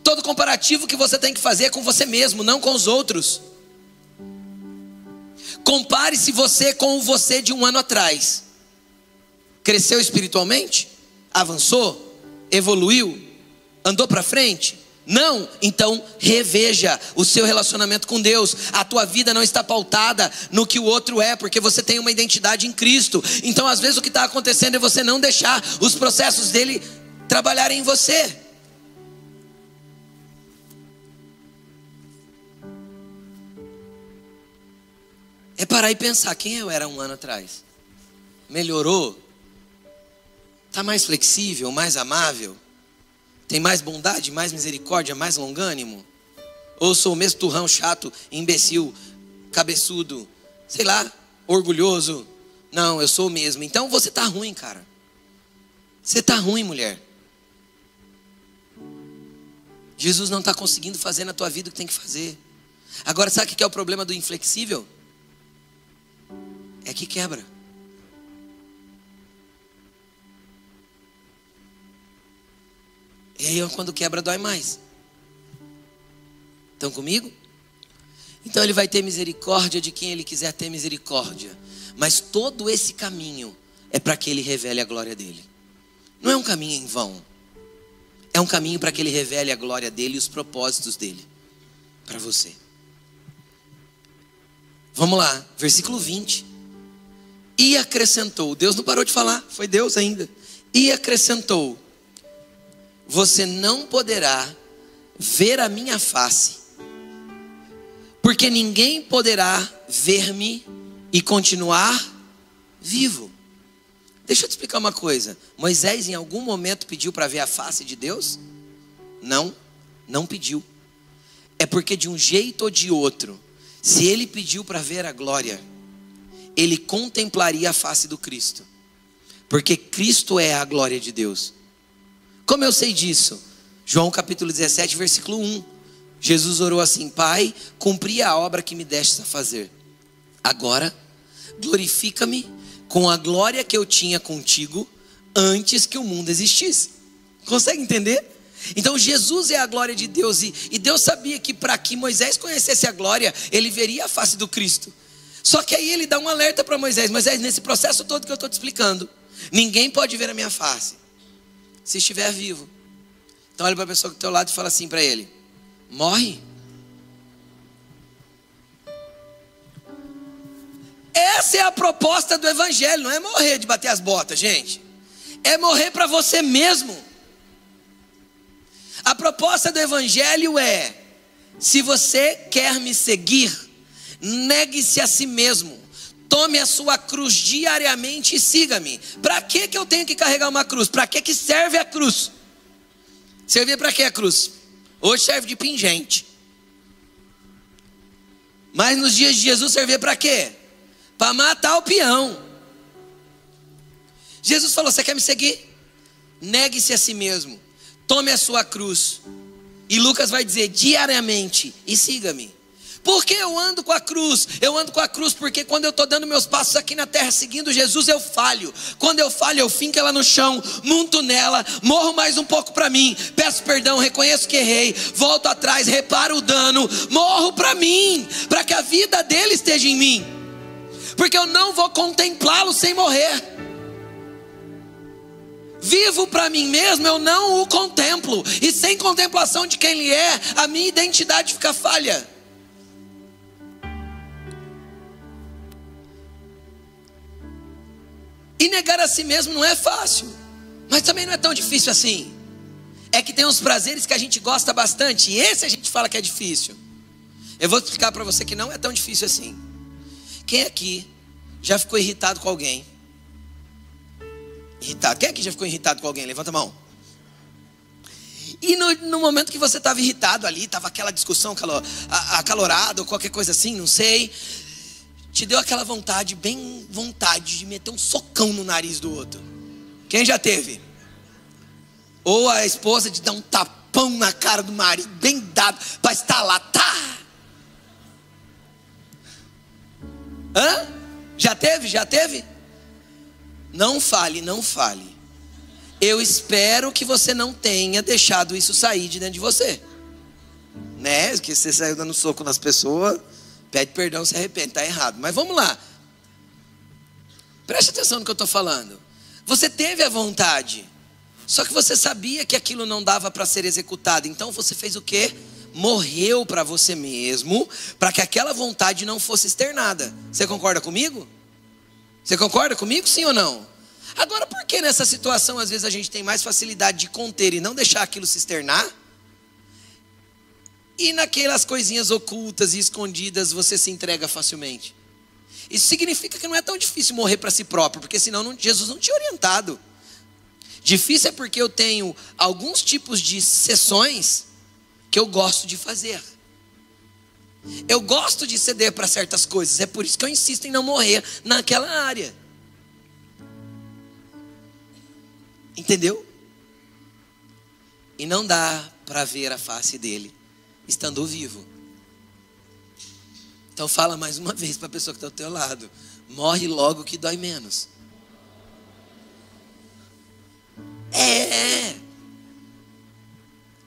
Todo comparativo que você tem que fazer é com você mesmo, não com os outros. Compare-se você com o você de um ano atrás. Cresceu espiritualmente? Avançou? Evoluiu? Andou para frente? Não? Então reveja o seu relacionamento com Deus. A tua vida não está pautada no que o outro é, porque você tem uma identidade em Cristo. Então às vezes o que está acontecendo é você não deixar os processos dele trabalharem em você. É parar e pensar, quem eu era um ano atrás? Melhorou? Está mais flexível, mais amável? Tem mais bondade, mais misericórdia, mais longânimo? Ou sou o mesmo turrão, chato, imbecil, cabeçudo, sei lá, orgulhoso? Não, eu sou o mesmo. Então você está ruim, cara. Você está ruim, mulher. Jesus não está conseguindo fazer na tua vida o que tem que fazer. Agora sabe o que é o problema do inflexível? É que quebra. E aí quando quebra dói mais. Estão comigo? Então ele vai ter misericórdia de quem ele quiser ter misericórdia. Mas todo esse caminho é para que ele revele a glória dele. Não é um caminho em vão. É um caminho para que ele revele a glória dele e os propósitos dele para você. Vamos lá, versículo 20. E acrescentou, Deus não parou de falar, foi Deus ainda. E acrescentou: você não poderá ver a minha face, porque ninguém poderá ver-me e continuar vivo. Deixa eu te explicar uma coisa. Moisés em algum momento pediu para ver a face de Deus? Não pediu. É porque de um jeito ou de outro, se ele pediu para ver a glória, ele contemplaria a face do Cristo, porque Cristo é a glória de Deus. Como eu sei disso? João capítulo 17, versículo 1. Jesus orou assim: Pai, cumpri a obra que me destes a fazer. Agora, glorifica-me com a glória que eu tinha contigo antes que o mundo existisse. Consegue entender? Então Jesus é a glória de Deus. E Deus sabia que para que Moisés conhecesse a glória, ele veria a face do Cristo. Só que aí ele dá um alerta para Moisés: Moisés, nesse processo todo que eu estou te explicando, ninguém pode ver a minha face se estiver vivo. Então olha para a pessoa que está ao lado e fala assim para ele: morre. Essa é a proposta do evangelho. Não é morrer de bater as botas, gente. É morrer para você mesmo. A proposta do evangelho é: se você quer me seguir, negue-se a si mesmo, tome a sua cruz diariamente e siga-me. Para que eu tenho que carregar uma cruz? Para que serve a cruz? Servia para que a cruz? Hoje serve de pingente. Mas nos dias de Jesus servia para quê? Para matar o peão. Jesus falou: você quer me seguir? Negue-se a si mesmo, tome a sua cruz. E Lucas vai dizer: diariamente, e siga-me. Por que eu ando com a cruz? Eu ando com a cruz porque quando eu estou dando meus passos aqui na terra seguindo Jesus, eu falho. Quando eu falho, eu finco ela no chão, monto nela, morro mais um pouco para mim, peço perdão, reconheço que errei, volto atrás, reparo o dano, morro para mim, para que a vida dele esteja em mim, porque eu não vou contemplá-lo sem morrer. Vivo para mim mesmo, eu não o contemplo, e sem contemplação de quem ele é, a minha identidade fica falha. E negar a si mesmo não é fácil, mas também não é tão difícil assim. É que tem uns prazeres que a gente gosta bastante, e esse a gente fala que é difícil. Eu vou explicar para você que não é tão difícil assim. Quem aqui já ficou irritado com alguém? Irritado. Quem aqui já ficou irritado com alguém? Levanta a mão. E no momento que você estava irritado ali, estava aquela discussão acalorada ou qualquer coisa assim, não sei, te deu aquela vontade, bem vontade de meter um socão no nariz do outro. Quem já teve? Ou a esposa de dar um tapão na cara do marido, bem dado, para estalar, tá? Hã? Já teve? Já teve? Não fale, não fale. Eu espero que você não tenha deixado isso sair de dentro de você. né? Que você saiu dando soco nas pessoas, pede perdão, se arrepende, está errado. Mas vamos lá. Preste atenção no que eu estou falando. Você teve a vontade, só que você sabia que aquilo não dava para ser executado. Então você fez o quê? Morreu para você mesmo, para que aquela vontade não fosse externada. Você concorda comigo? Você concorda comigo, sim ou não? Agora, por que nessa situação às vezes a gente tem mais facilidade de conter e não deixar aquilo se externar? E naquelas coisinhas ocultas e escondidas você se entrega facilmente? Isso significa que não é tão difícil morrer para si próprio, porque senão Jesus não tinha orientado. Difícil é porque eu tenho alguns tipos de sessões que eu gosto de fazer. Eu gosto de ceder para certas coisas, é por isso que eu insisto em não morrer naquela área. Entendeu? E não dá para ver a face dele estando vivo. Então fala mais uma vez para a pessoa que está ao teu lado: morre logo que dói menos.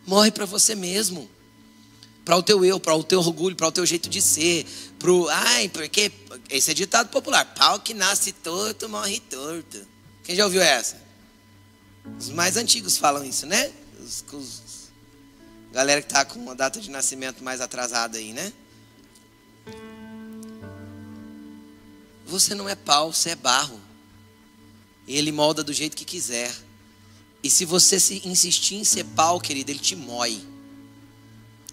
Morre para você mesmo, para o teu eu, para o teu orgulho, para o teu jeito de ser, porque esse é ditado popular: pau que nasce torto, morre torto. Quem já ouviu essa? Os mais antigos falam isso, né? Galera que está com uma data de nascimento mais atrasada aí, né? Você não é pau, você é barro. Ele molda do jeito que quiser. E se você insistir em ser pau, querido, ele te mói.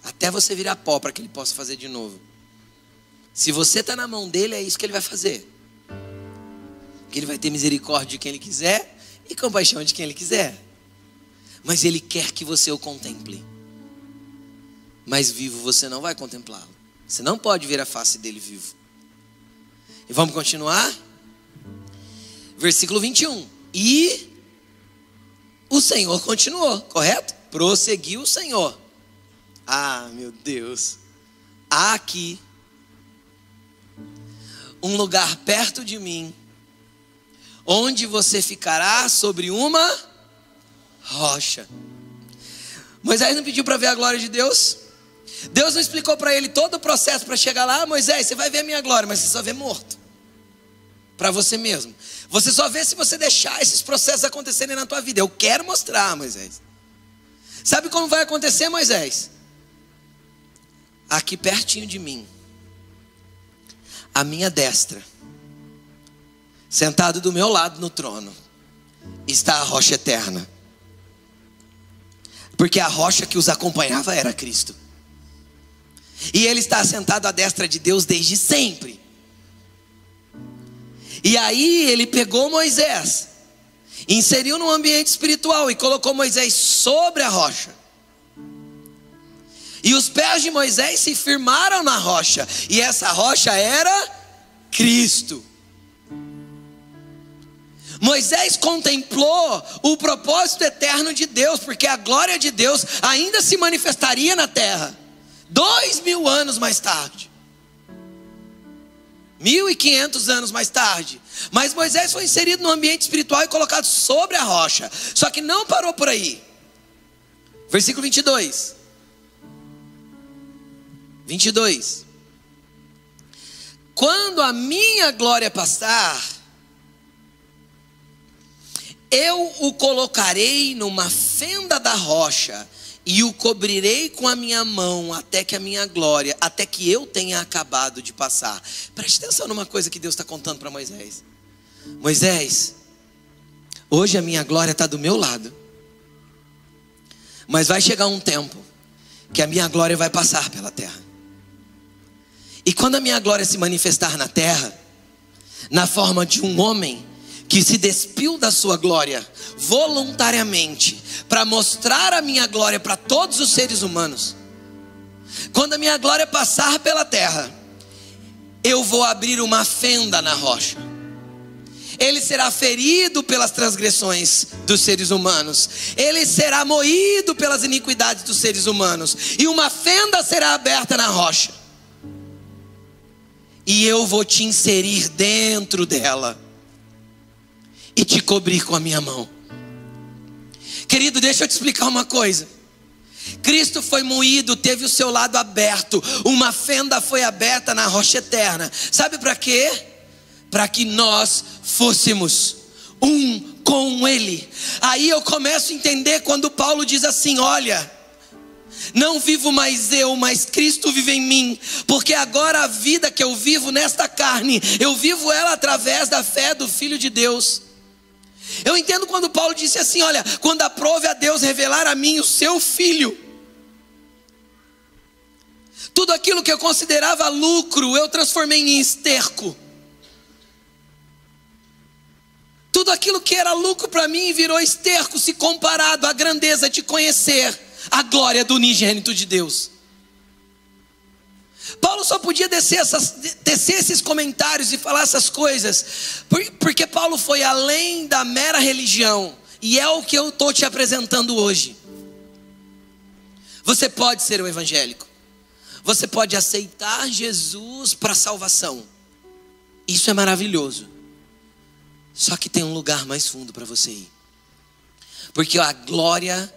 Até você virar pó para que ele possa fazer de novo. Se você está na mão dele, é isso que ele vai fazer. Que ele vai ter misericórdia de quem ele quiser e compaixão de quem ele quiser. Mas ele quer que você o contemple. Mas vivo você não vai contemplá-lo. Você não pode ver a face dele vivo. E vamos continuar? Versículo 21. E o Senhor continuou, correto? Prosseguiu o Senhor. Ah, meu Deus. Há aqui um lugar perto de mim, onde você ficará sobre uma rocha. Moisés não pediu para ver a glória de Deus? Deus não explicou para ele todo o processo para chegar lá? Moisés, você vai ver a minha glória, mas você só vê morto. Para você mesmo. Você só vê se você deixar esses processos acontecerem na tua vida. Eu quero mostrar, Moisés. Sabe como vai acontecer, Moisés? Aqui pertinho de mim, à minha destra, sentado do meu lado no trono, está a rocha eterna. Porque a rocha que os acompanhava era Cristo. E ele está sentado à destra de Deus desde sempre. E aí ele pegou Moisés, inseriu no ambiente espiritual e colocou Moisés sobre a rocha. E os pés de Moisés se firmaram na rocha. E essa rocha era Cristo. Moisés contemplou o propósito eterno de Deus, porque a glória de Deus ainda se manifestaria na terra 2000 anos mais tarde, 1500 anos mais tarde. Mas Moisés foi inserido no ambiente espiritual e colocado sobre a rocha. Só que não parou por aí. Versículo 22. Quando a minha glória passar, eu o colocarei numa fenda da rocha e o cobrirei com a minha mão até que eu tenha acabado de passar. Preste atenção numa coisa que Deus está contando para Moisés. Moisés, hoje a minha glória está do meu lado, mas vai chegar um tempo que a minha glória vai passar pela terra. E quando a minha glória se manifestar na terra, na forma de um homem que se despiu da sua glória voluntariamente para mostrar a minha glória para todos os seres humanos, quando a minha glória passar pela terra, eu vou abrir uma fenda na rocha. Ele será ferido pelas transgressões dos seres humanos, ele será moído pelas iniquidades dos seres humanos, e uma fenda será aberta na rocha, e eu vou te inserir dentro dela e te cobrir com a minha mão. Querido, deixa eu te explicar uma coisa. Cristo foi moído, teve o seu lado aberto, uma fenda foi aberta na rocha eterna. Sabe para quê? Para que nós fôssemos um com Ele. Aí eu começo a entender quando Paulo diz assim: olha, não vivo mais eu, mas Cristo vive em mim, porque agora a vida que eu vivo nesta carne, eu vivo ela através da fé do Filho de Deus. Eu entendo quando Paulo disse assim: olha, quando aprove a Deus revelar a mim o seu Filho, tudo aquilo que eu considerava lucro, eu transformei em esterco. Tudo aquilo que era lucro para mim virou esterco, se comparado à grandeza de conhecer a glória do unigênito de Deus. Paulo só podia tecer esses comentários e falar essas coisas, porque Paulo foi além da mera religião, e é o que eu estou te apresentando hoje. Você pode ser um evangélico, você pode aceitar Jesus para salvação, isso é maravilhoso, só que tem um lugar mais fundo para você ir, porque a glória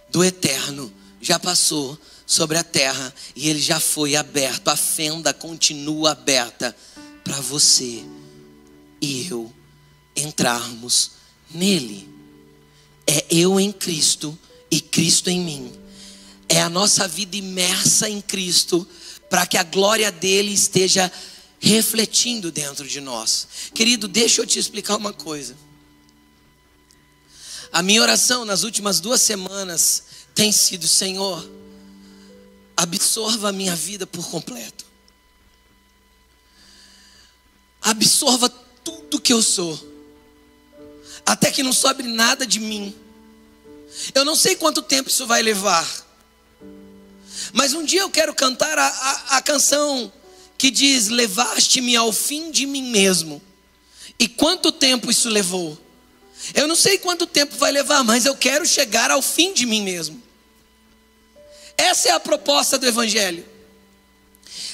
do eterno já passou sobre a terra e ele já foi aberto. A fenda continua aberta para você e eu entrarmos nele. É eu em Cristo e Cristo em mim. É a nossa vida imersa em Cristo, para que a glória dele esteja refletindo dentro de nós. Querido, deixa eu te explicar uma coisa. A minha oração nas últimas 2 semanas tem sido: Senhor, absorva a minha vida por completo. Absorva tudo que eu sou, até que não sobre nada de mim. Eu não sei quanto tempo isso vai levar, mas um dia eu quero cantar a canção que diz: levaste-me ao fim de mim mesmo. E quanto tempo isso levou? Eu não sei quanto tempo vai levar, mas eu quero chegar ao fim de mim mesmo. Essa é a proposta do Evangelho.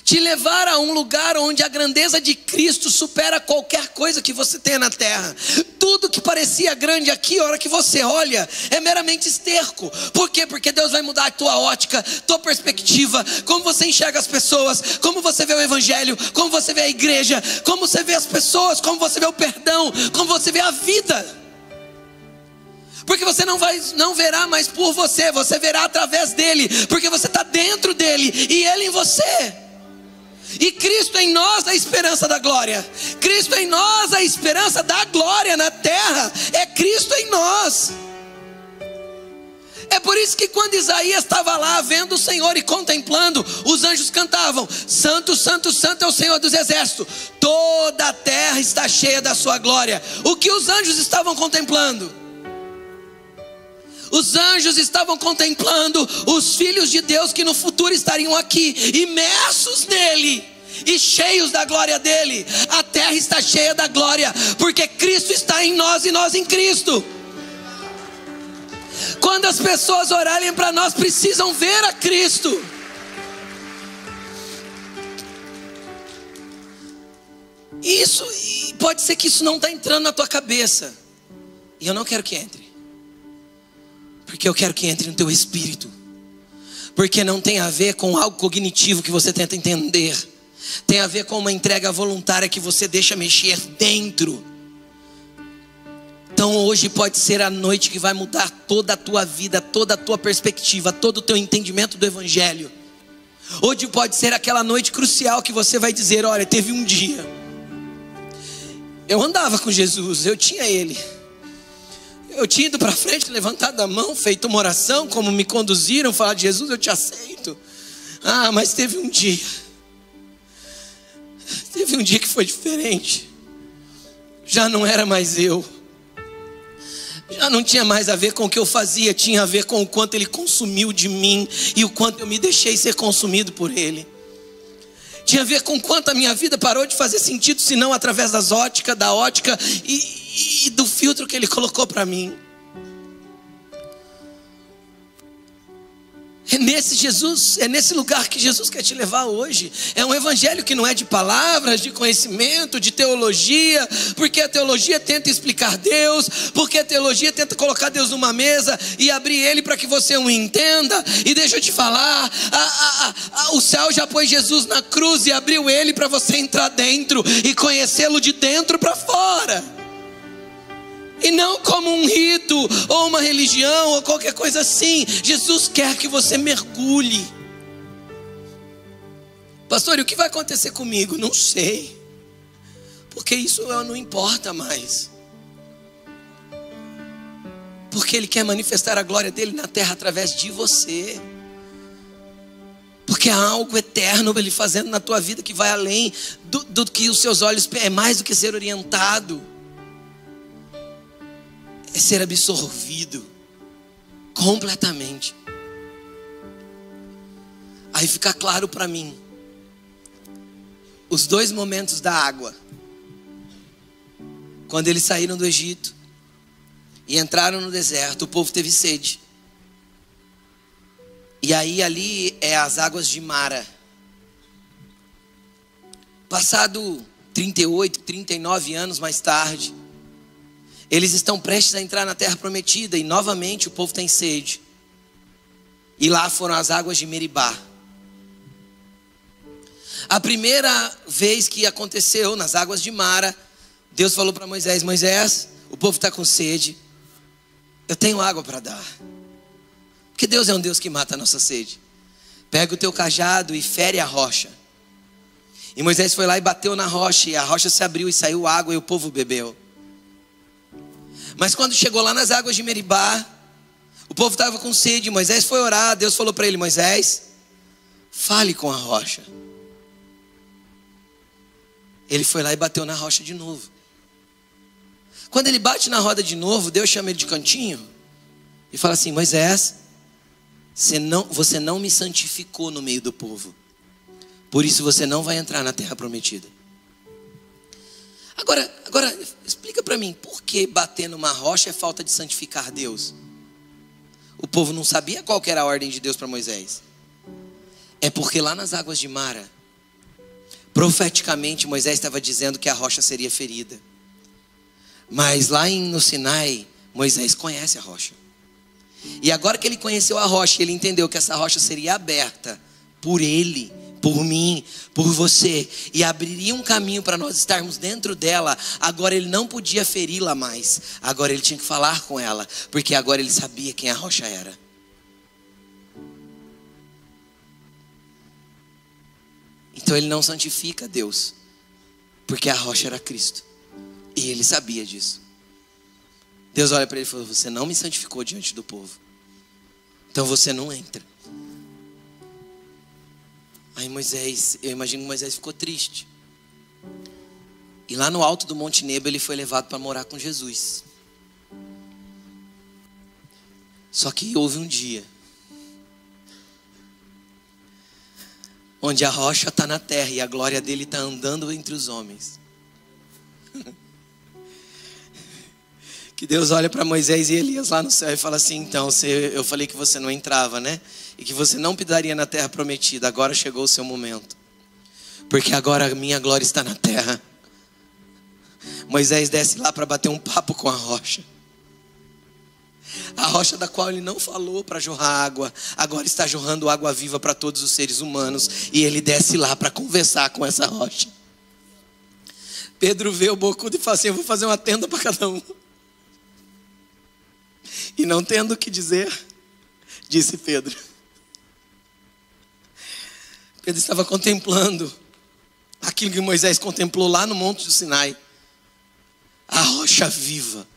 Te levar a um lugar onde a grandeza de Cristo supera qualquer coisa que você tenha na terra. Tudo que parecia grande aqui, a hora que você olha, é meramente esterco. Por quê? Porque Deus vai mudar a tua ótica, tua perspectiva, como você enxerga as pessoas, como você vê o Evangelho, como você vê a igreja, como você vê as pessoas, como você vê o perdão, como você vê a vida. Porque você não verá mais por você, você verá através dele, porque você está dentro dele e ele em você. E Cristo em nós a esperança da glória. Cristo em nós a esperança da glória na terra. É Cristo em nós. É por isso que quando Isaías estava lá vendo o Senhor e contemplando, os anjos cantavam: Santo, Santo, Santo é o Senhor dos exércitos, toda a terra está cheia da sua glória. O que os anjos estavam contemplando? Os anjos estavam contemplando os filhos de Deus que no futuro estariam aqui, imersos nele e cheios da glória dele. A terra está cheia da glória, porque Cristo está em nós e nós em Cristo. Quando as pessoas olharem para nós, precisam ver a Cristo. Isso, e pode ser que isso não está entrando na tua cabeça, e eu não quero que entre, porque eu quero que entre no teu espírito. Porque não tem a ver com algo cognitivo que você tenta entender, tem a ver com uma entrega voluntária que você deixa mexer dentro. Então hoje pode ser a noite que vai mudar toda a tua vida, toda a tua perspectiva, todo o teu entendimento do Evangelho. Hoje pode ser aquela noite crucial que você vai dizer: olha, teve um dia, eu andava com Jesus, eu tinha ele, eu tinha ido para frente, levantado a mão, feito uma oração, como me conduziram, falar de Jesus, eu te aceito. Mas teve um dia que foi diferente. Já não era mais eu, já não tinha mais a ver com o que eu fazia, tinha a ver com o quanto ele consumiu de mim e o quanto eu me deixei ser consumido por ele. Tinha a ver com o quanto a minha vida parou de fazer sentido, senão através da ótica e do filtro que ele colocou para mim. É nesse lugar que Jesus quer te levar hoje. É um evangelho que não é de palavras, de conhecimento, de teologia, porque a teologia tenta explicar Deus, porque a teologia tenta colocar Deus numa mesa e abrir Ele para que você o entenda. E deixa eu te falar, o céu já pôs Jesus na cruz e abriu Ele para você entrar dentro e conhecê-lo de dentro para fora. E não como um rito, ou uma religião, ou qualquer coisa assim. Jesus quer que você mergulhe. Pastor, e o que vai acontecer comigo? Não sei. Porque isso não importa mais. Porque Ele quer manifestar a glória dEle na terra através de você. Porque há algo eterno Ele fazendo na tua vida que vai além do que os seus olhos... É mais do que ser orientado. É ser absorvido completamente. Aí fica claro para mim os dois momentos da água. Quando eles saíram do Egito e entraram no deserto, o povo teve sede. E aí ali é as águas de Mara. Passado 38, 39 anos mais tarde, eles estão prestes a entrar na terra prometida e novamente o povo tem sede. E lá foram as águas de Meribá. A primeira vez que aconteceu nas águas de Mara, Deus falou para Moisés: Moisés, o povo está com sede, eu tenho água para dar. Porque Deus é um Deus que mata a nossa sede. Pega o teu cajado e fere a rocha. E Moisés foi lá e bateu na rocha, e a rocha se abriu e saiu água e o povo bebeu. Mas quando chegou lá nas águas de Meribá, o povo estava com sede. Moisés foi orar. Deus falou para ele: Moisés, fale com a rocha. Ele foi lá e bateu na rocha de novo. Quando ele bate na roda de novo, Deus chama ele de cantinho e fala assim: Moisés, você não me santificou no meio do povo, por isso você não vai entrar na terra prometida. Agora explica para mim, por que bater numa rocha é falta de santificar Deus? O povo não sabia qual que era a ordem de Deus para Moisés. É porque lá nas águas de Mara, profeticamente Moisés estava dizendo que a rocha seria ferida. Mas lá no Sinai, Moisés conhece a rocha. E agora que ele conheceu a rocha, ele entendeu que essa rocha seria aberta por ele, por mim, por você, e abriria um caminho para nós estarmos dentro dela. Agora ele não podia feri-la mais. Agora ele tinha que falar com ela, porque agora ele sabia quem a rocha era. Então ele não santifica Deus, porque a rocha era Cristo, e ele sabia disso. Deus olha para ele e fala: você não me santificou diante do povo, então você não entra. Aí Moisés, eu imagino que Moisés ficou triste. E lá no alto do Monte Nebo ele foi levado para morar com Jesus. Só que houve um dia onde a rocha está na terra e a glória dele está andando entre os homens. Que Deus olha para Moisés e Elias lá no céu e fala assim: então, eu falei que você não entrava, né? E que você não pisaria na terra prometida. Agora chegou o seu momento, porque agora a minha glória está na terra. Moisés desce lá para bater um papo com a rocha. A rocha da qual ele não falou para jorrar água, agora está jorrando água viva para todos os seres humanos. E ele desce lá para conversar com essa rocha. Pedro vê o bocudo e fala assim: eu vou fazer uma tenda para cada um. E não tendo o que dizer, disse Pedro. Pedro estava contemplando aquilo que Moisés contemplou lá no Monte do Sinai. A rocha viva,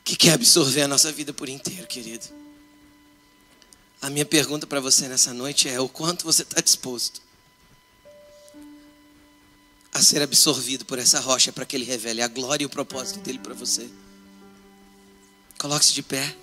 que quer absorver a nossa vida por inteiro, querido. A minha pergunta para você nessa noite é: o quanto você está disposto a ser absorvido por essa rocha para que Ele revele a glória e o propósito dEle para você? Coloque-se de pé.